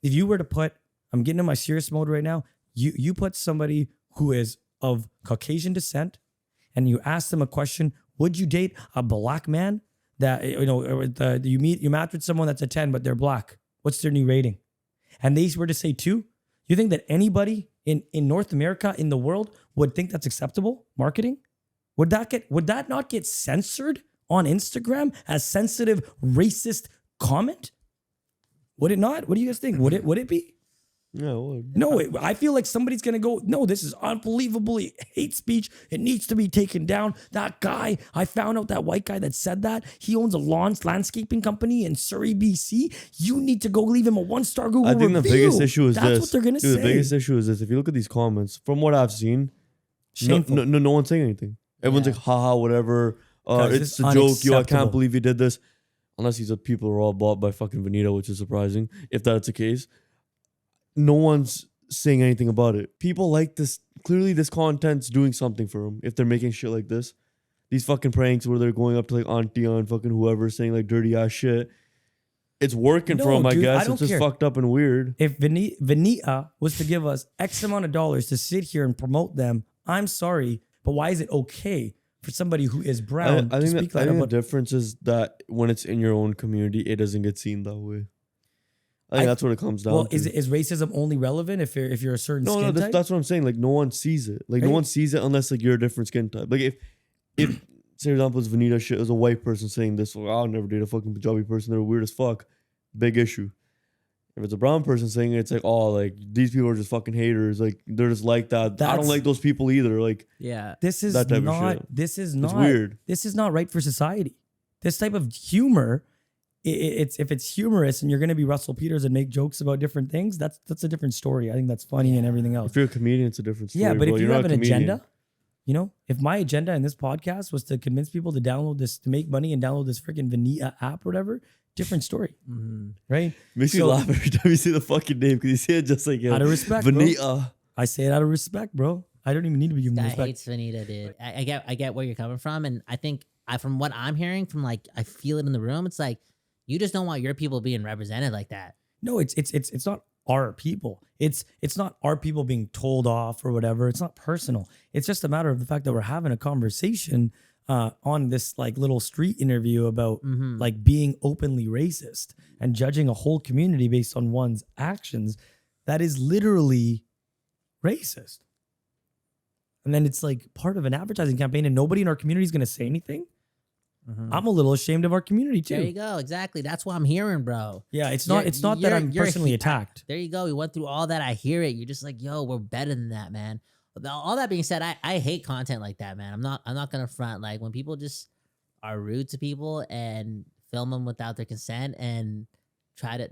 If you were to put, I'm getting in my serious mode right now. You put somebody who is of Caucasian descent, and you ask them a question: would you date a black man that you match with someone that's a 10 but they're black? What's their new rating? And they were to say 2. You think that anybody in North America, in the world, would think that's acceptable marketing? Would that not get censored on Instagram as sensitive racist comment? Would it not? What do you guys think? Would it be? Yeah, well, No, I feel like somebody's gonna go, no, this is unbelievably hate speech. It needs to be taken down. That guy, I found out that white guy that said that, he owns a landscaping company in Surrey, BC. You need to go leave him a 1-star Google I think review. the biggest issue is That's this. what they're gonna Dude, say. the biggest issue is this. If you look at these comments, from what I've seen, Shameful. no one's saying anything. Everyone's Yeah. like, haha, whatever. Guys, It's it's a joke. Yo, I unacceptable. can't believe he did this. Unless these people are all bought by fucking Vanita, which is surprising. If that's the case, no one's saying anything about it. People like this. Clearly, this content's doing something for them. If they're making shit like this, these fucking pranks where they're going up to like auntie and fucking whoever saying like dirty ass shit, it's working for No, them. I dude, I guess don't it's just care. fucked up and weird. If Vanita was to give us X amount of dollars to sit here and promote them, I'm sorry, but why is it okay for somebody who is brown I to think speak that, I like think about? the difference is that when it's in your own community, it doesn't get seen that way. I think I- that's what it comes down Well, to. is racism only relevant if you're a certain no, skin type? that's what I'm saying. Like no one sees it. Like no Right. one sees it unless like you're a different skin type. Like if say for example, it's Vanita shit as a white person saying this, well, I'll never date a fucking Punjabi person. They're weird as fuck. Big issue. If it's a brown person saying it, it's like, oh, like these people are just fucking haters. Like they're just like that. I That's- don't like those people either. Like Yeah. This is that type of not. shit. This is not. weird. This is not right for society. This type of humor, it's if it's humorous and you're going to be Russell Peters and make jokes about different things, that's a different story. I think that's funny and everything else. if you're a comedian, it's a different story. Yeah, but bro. if you You're have not an a comedian. agenda, if my agenda in this podcast was to convince people to download this, to make money and download this freaking Vanita app or whatever, different story, right? Makes me So- laugh every time you see the fucking name because you say it just like Out of respect, bro. Vanita. I say it out of respect, bro. I don't even need to be given Guy respect. hates Vanita, dude. I get where you're coming from, and I think from what I'm hearing from like I feel it in the room. It's like you just don't want your people being represented like that. No, it's not our people. It's not our people being told off or whatever. It's not personal. It's just a matter of the fact that we're having a conversation on this like little street interview about like being openly racist and judging a whole community based on one's actions. That is literally racist. And then it's like part of an advertising campaign, and nobody in our community is going to say anything. I'm a little ashamed of our community too. There you go. Exactly. That's what I'm hearing, bro. Yeah, it's not that I'm personally attacked. There you go. We went through all that. I hear it. You're just like, yo, we're better than that, man. But all that being said, I hate content like that, man. I'm not gonna front. Like when people just are rude to people and film them without their consent and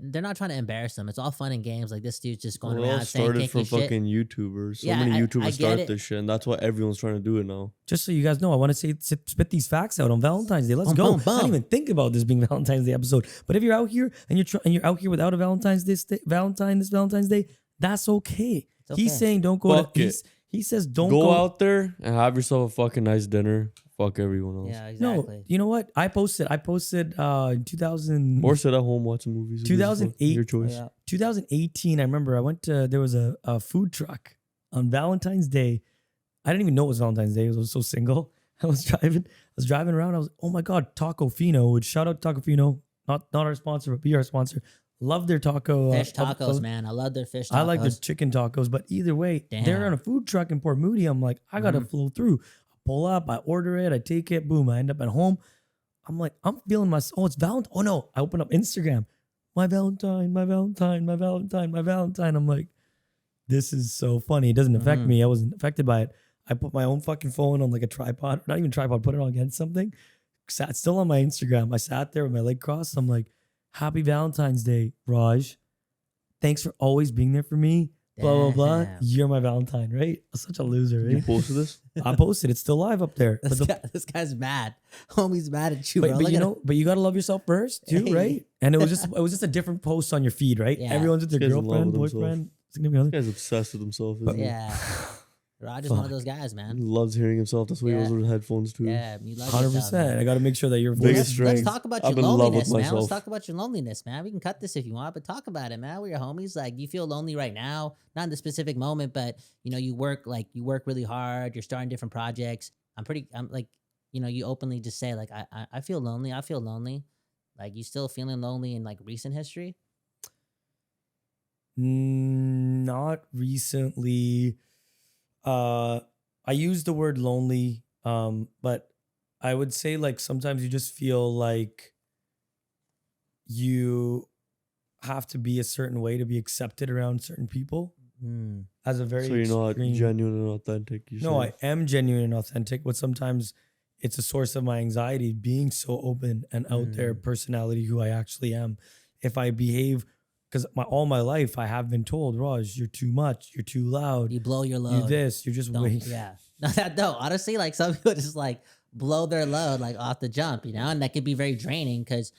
they're not trying to embarrass them. It's all fun and games. Like this dude's just going Well, it all around saying started kinky from shit. fucking YouTubers. So Yeah, many I YouTubers get start it. this shit, and that's why everyone's trying to do it now. Just so you guys know, I want to spit these facts out on Valentine's Day. Let's Boom, go. boom, I didn't boom. even think about this being Valentine's Day episode. But if you're out here and you're out here without a Valentine's Valentine's Day, that's okay. It's He's okay. saying don't go Fuck to. it. He says don't Go out there and have yourself a fucking nice dinner. Fuck everyone else. Yeah, exactly. No, you know what? I posted in 2000 Or sit at home watching movies. Who gives a fuck? 2008. Your choice. Yeah. 2018. I remember there was a food truck on Valentine's Day. I didn't even know it was Valentine's Day. I was so single. I was driving around. I was, oh my God, Taco Fino. Would shout out Taco Fino. Not our sponsor, but be our sponsor. Love their taco. Fish tacos, man. I love their fish tacos. I like their chicken tacos, but either way, they're Damn. on a food truck in Port Moody. I'm like, I gotta flow through. I pull up, I order it, I take it, boom. I end up at home. I'm like, I'm feeling my. Oh, it's Valentine. Oh no, I open up Instagram. My Valentine, my Valentine, my Valentine, my Valentine. I'm like, this is so funny. It doesn't affect me. I wasn't affected by it. I put my own fucking phone on like a tripod, not even tripod, put it on against something. Sat still on my Instagram. I sat there with my leg crossed. I'm like, happy Valentine's Day, Raj. Thanks for always being there for me. Blah, blah, blah. Damn. You're my Valentine, right? I'm such a loser, You right? posted this? I posted. It's still live up there. But, This guy's mad. Homie's mad at you, bro. but Look you at know, but you gotta love yourself first too, Hey. right? And it was just a different post on your feed, right? Yeah. Everyone's with their This guy's in love girlfriend, with himself. boyfriend, significant This other. guy's obsessed with himself. Isn't he? Yeah. Raj is one of Fuck. those guys, He man. loves hearing himself. That's why he Yeah. goes with headphones too. Yeah, you love 100%. yourself, man. I gotta make sure that your Biggest voice. strength. Let's talk about I'm your in love with loneliness, man. Let's myself. talk about your loneliness, man. We can cut this if you want, but talk about it, man. We're your homies. Like, you feel lonely right now, not in the specific moment, but you know, you work really hard. You're starting different projects. I'm like, you know, you openly just say like, I feel lonely. I feel lonely. Like, you still feeling lonely in like recent history? Not recently. I use the word lonely, but I would say like sometimes you just feel like you have to be a certain way to be accepted around certain people. As a very So you're not extreme- genuine and authentic. You're No, saying? I am genuine and authentic, but sometimes it's a source of my anxiety being so open and out there, personality, who I actually am. If I behave, because all my life I have been told, Raj, you're too much, you're too loud, You blow your you load. this, you're just Don't- waiting. Yeah. No, honestly, like some people just like blow their load like off the jump, you know, and that could be very draining because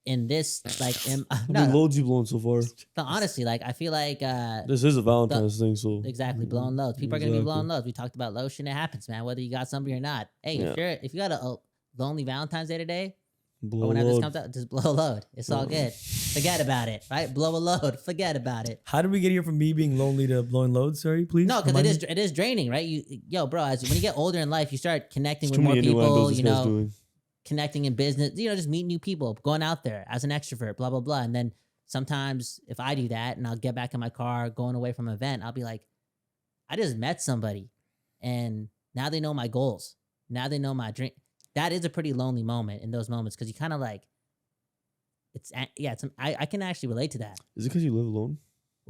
in this, like, How many loads you blown so far? no, honestly, like I feel like This is a Valentine's thing, so exactly blowing loads. People are gonna be Exactly. blowing loads. We talked about lotion. It happens, man. Whether you got somebody or not. Hey, if you got a lonely Valentine's Day today, blow or whenever this load. comes out, just blow a load. It's all good. Forget about it, right? Blow a load. Forget about it. How did we get here from me being lonely to blowing loads? Sorry, please. No, because Remind me. it is draining, right? Yo, bro, when you get older in life, you start connecting There's with too more many people. innuendos You this guy's know, doing. connecting in business, you know, just meet new people, going out there as an extrovert, blah, blah, blah. And then sometimes if I do that and I'll get back in my car going away from an event, I'll be like, I just met somebody and now they know my goals. Now they know my dream. That is a pretty lonely moment in those moments because you kind of like, I can actually relate to that. Is it because you live alone?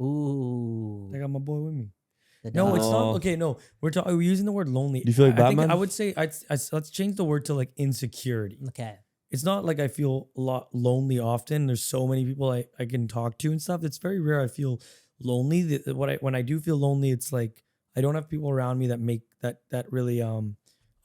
Ooh. I got my boy with me. The No, dog. it's not. Oh. Okay, no, we're using the word lonely. Do you feel like I think Batman? I would say let's change the word to like insecurity. Okay. It's not like I feel a lot lonely often. There's so many people I can talk to and stuff. It's very rare I feel lonely. When I do feel lonely, it's like I don't have people around me that make that really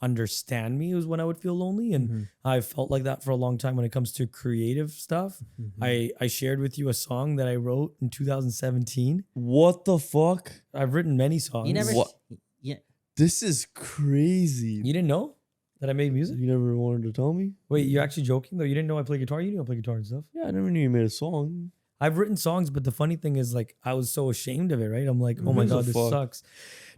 understand me is when I would feel lonely. And I felt like that for a long time when it comes to creative stuff. I shared with you a song that I wrote in 2017. What the fuck? I've written many songs. You never. What? Yeah. This is crazy. You didn't know that I made music? You never wanted to tell me? Wait, you're actually joking though? You didn't know I play guitar? You knew I play guitar and stuff. Yeah, I never knew you made a song. I've written songs, but the funny thing is like I was so ashamed of it, right? I'm like, oh my gives a God, this fuck? sucks.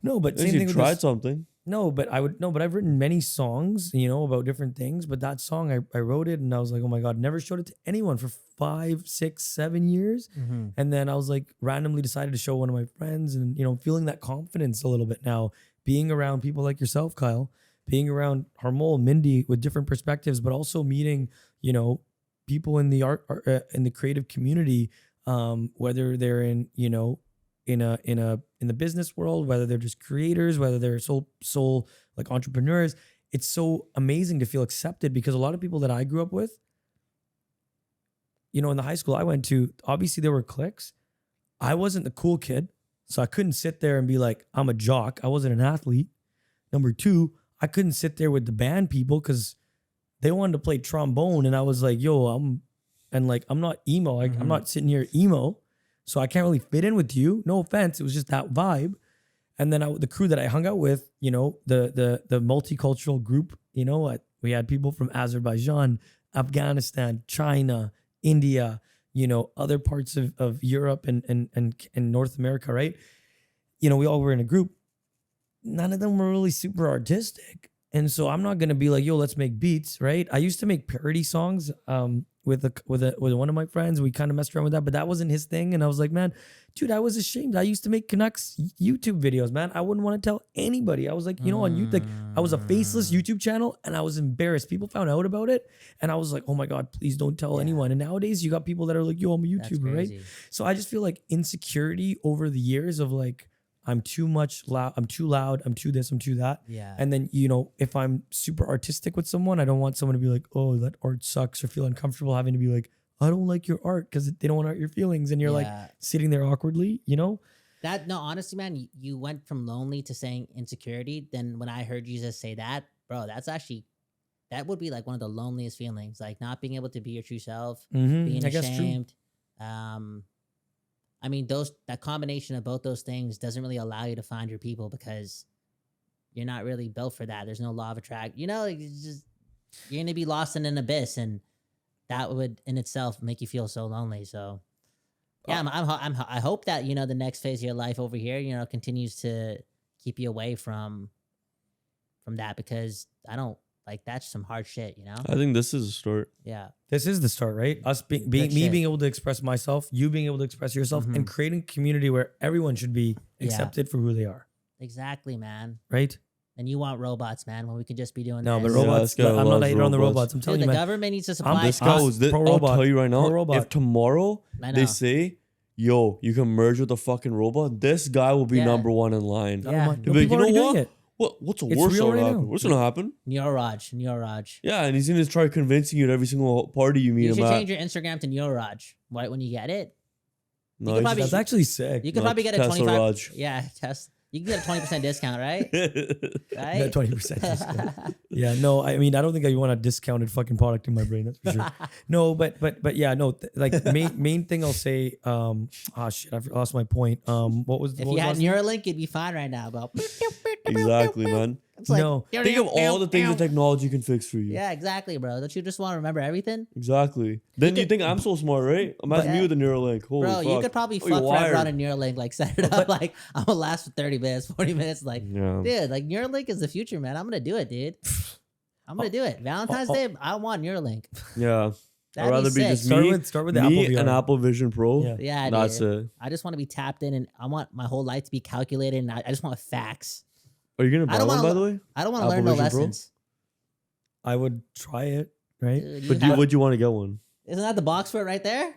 No, but At same least thing you with tried this. something. No, but I've written many songs, you know, about different things. But that song, I wrote it and I was like, oh my God, never showed it to anyone for 5, 6, 7 years. And then I was like, randomly decided to show one of my friends and, you know, feeling that confidence a little bit now, being around people like yourself, Kyle, being around Harmol, Mindy with different perspectives, but also meeting, you know, people in the in the creative community, whether they're in, you know, in the business world, whether they're just creators, whether they're soul like entrepreneurs. It's so amazing to feel accepted because a lot of people that I grew up with, you know, in the high school I went to, obviously there were cliques. I wasn't the cool kid, so I couldn't sit there and be like, I'm a jock. I wasn't an athlete. Number two, I couldn't sit there with the band people because they wanted to play trombone, and I was like, yo, I'm not emo. I'm not sitting here emo. So I can't really fit in with you. No offense. It was just that vibe. And then the crew that I hung out with, you know, the multicultural group, you know, we had people from Azerbaijan, Afghanistan, China, India, you know, other parts of Europe and North America, right? You know, we all were in a group. None of them were really super artistic. And so I'm not gonna be like, yo, let's make beats, right? I used to make parody songs with one of my friends. We kind of messed around with that, but that wasn't his thing. And I was like, man, dude, I was ashamed. I used to make Canucks YouTube videos, man. I wouldn't want to tell anybody. I was like, on YouTube, like I was a faceless YouTube channel, and I was embarrassed. People found out about it, and I was like, oh my god, please don't tell anyone. And nowadays, you got people that are like, yo, I'm a That's YouTuber, right? crazy. So I just feel like insecurity over the years of like, I'm too loud, I'm too this, I'm too that. Yeah. And then, if I'm super artistic with someone, I don't want someone to be like, oh, that art sucks, or feel uncomfortable having to be like, I don't like your art, because they don't want to hurt your feelings. And you're like sitting there awkwardly, That no, honestly, man, you went from lonely to saying insecurity. Then when I heard you just say that, bro, that would be like one of the loneliest feelings, like not being able to be your true self, being I guess true. ashamed. I mean, that combination of both those things doesn't really allow you to find your people, because you're not really built for that. There's no law of attraction. Like, it's just, you're gonna be lost in an abyss, and that would in itself make you feel so lonely. So, yeah, I hope that the next phase of your life over here, continues to keep you away from that, because I don't like that's some hard shit. I think this is a start. Yeah. This is the start, right? Us being Good me shit. being able to express myself, you being able to express yourself, and creating a community where everyone should be accepted for who they are, Exactly, man. right? And you want robots, man, when we could just be doing No, this. but robots. this guy I'm not loves hating on the robots. robots. I'm Dude, telling the you, man. government needs to supply This us guy was pro I'll robot. tell you right now, Pro robot. if tomorrow I know. they say, yo, you can merge with a fucking robot, this guy will be Yeah. number one in line. I don't Yeah. mind. He'll be like, People you know already doing what? it. What's the It's worst real gonna right happen? now. What's gonna happen? Neuraj. Yeah, and he's gonna try convincing you at every single party you meet You him should at. change your Instagram to Neuraj right when you get it. No, could he's probably- That's actually sick. You could No, probably get a Tesla 25. Raj. Yeah, You can get a 20% discount, right? Yeah, Right? 20% discount. Yeah, no, I mean, I don't think I want a discounted fucking product in my brain. That's for sure. No, but yeah, no, like main thing I'll say. Shit, I lost my point. What was If what you was had last- Neuralink, you'd be fine right now, bro. Exactly, man. It's like, No. Think of all the things that technology can fix for you. Yeah, exactly, bro. Don't you just want to remember everything? Exactly. Then you think I'm so smart, right? Imagine me with a Neuralink. Holy Bro, fuck. you could probably Oh, you're fuck forever wired. on a Neuralink, like set it up like I'm gonna last for 30 minutes, 40 minutes. Like, Yeah. dude, like Neuralink is the future, man. I'm gonna do it, dude. I'm gonna do it. Valentine's Day, I want Neuralink. Yeah. That'd I'd rather be sick. just Start me, with the me Apple VR. and Apple Vision Pro. Yeah. Yeah, That's dude. it. I just want to be tapped in, and I want my whole life to be calculated, and I just want facts. Are you gonna I buy don't one, wanna by the way? I don't want to Apple learn no Vision Pro? lessons. I would try it, right? Dude, But would you want to get one? isn't that the box for it right there?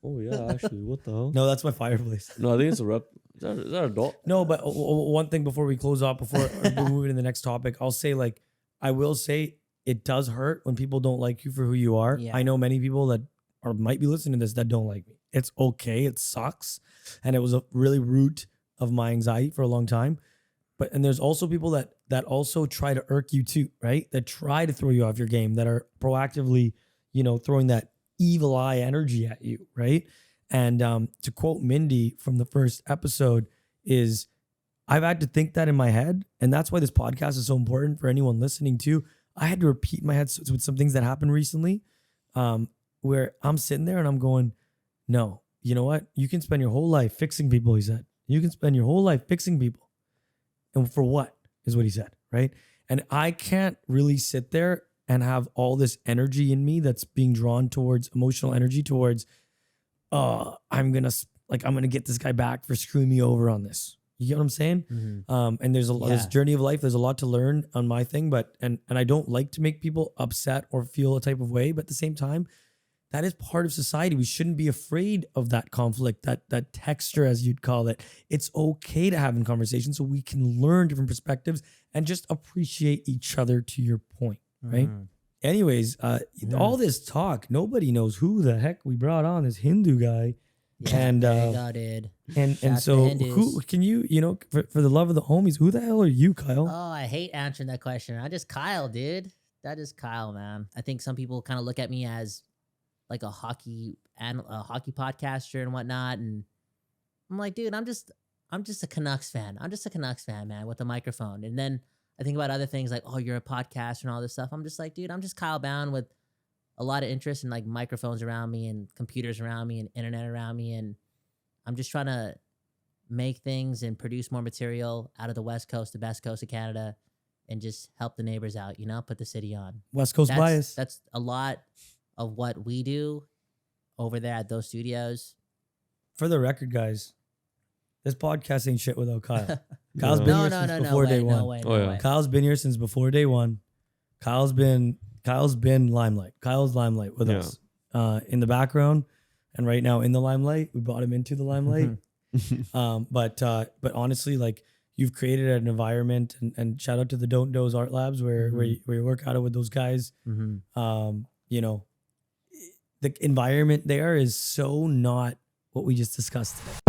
Oh yeah, actually, what the hell? No, that's my fireplace. No, I think it's a rep. Is that a doll? No, but one thing before we close off, before we move into the next topic, I'll say, like, I will say it does hurt when people don't like you for who you are. Yeah. I know many people that might be listening to this that don't like me. It's okay. It sucks. And it was a really root of my anxiety for a long time. And there's also people that also try to irk you too, right? That try to throw you off your game, that are proactively, throwing that evil eye energy at you, right? And to quote Mindy from the first episode is, I've had to think that in my head. And that's why this podcast is so important for anyone listening to. I had to repeat in my head with some things that happened recently, where I'm sitting there and I'm going, no, you know what? You can spend your whole life fixing people, he said. You can spend your whole life fixing people. And for what is what he said, right? And I can't really sit there and have all this energy in me that's being drawn towards emotional energy towards, I'm gonna get this guy back for screwing me over on this. You get what I'm saying? Mm-hmm. And there's this Yeah. journey of life. There's a lot to learn on my thing, but and I don't like to make people upset or feel a type of way. But at the same time, that is part of society. We shouldn't be afraid of that conflict, that texture, as you'd call it. It's okay to have in conversation so we can learn different perspectives and just appreciate each other, to your point, right? Mm-hmm. Anyways, all this talk, nobody knows who the heck we brought on, this Hindu guy. Yeah, And, there you go, dude. And Shout out to so Hindus. who can you, for the love of the homies, who the hell are you, Kyle? Oh, I hate answering that question. I just Kyle, dude. That is Kyle, man. I think some people kind of look at me as like a hockey podcaster and whatnot, and I'm like, dude, I'm just a Canucks fan. I'm just a Canucks fan, man, with a microphone. And then I think about other things like, oh, you're a podcaster and all this stuff. I'm just like, dude, I'm just Kyle Bound with a lot of interest in like microphones around me and computers around me and internet around me, and I'm just trying to make things and produce more material out of the West Coast, the best coast of Canada, and just help the neighbors out, put the city on. West Coast bias. That's a lot of what we do over there at those studios. For the record, guys, this podcast ain't shit without Kyle. Kyle's Yeah. been No, here no, since no, no before way, day one. no way, Oh, no yeah. way. Kyle's been here since before day one. Kyle's been limelight. Kyle's limelight with Yeah. us in the background, and right now in the limelight. We brought him into the limelight. But honestly, like, you've created an environment, and shout out to the Don't Doze Art Labs where you work out of with those guys. You know, the environment there is so not what we just discussed today.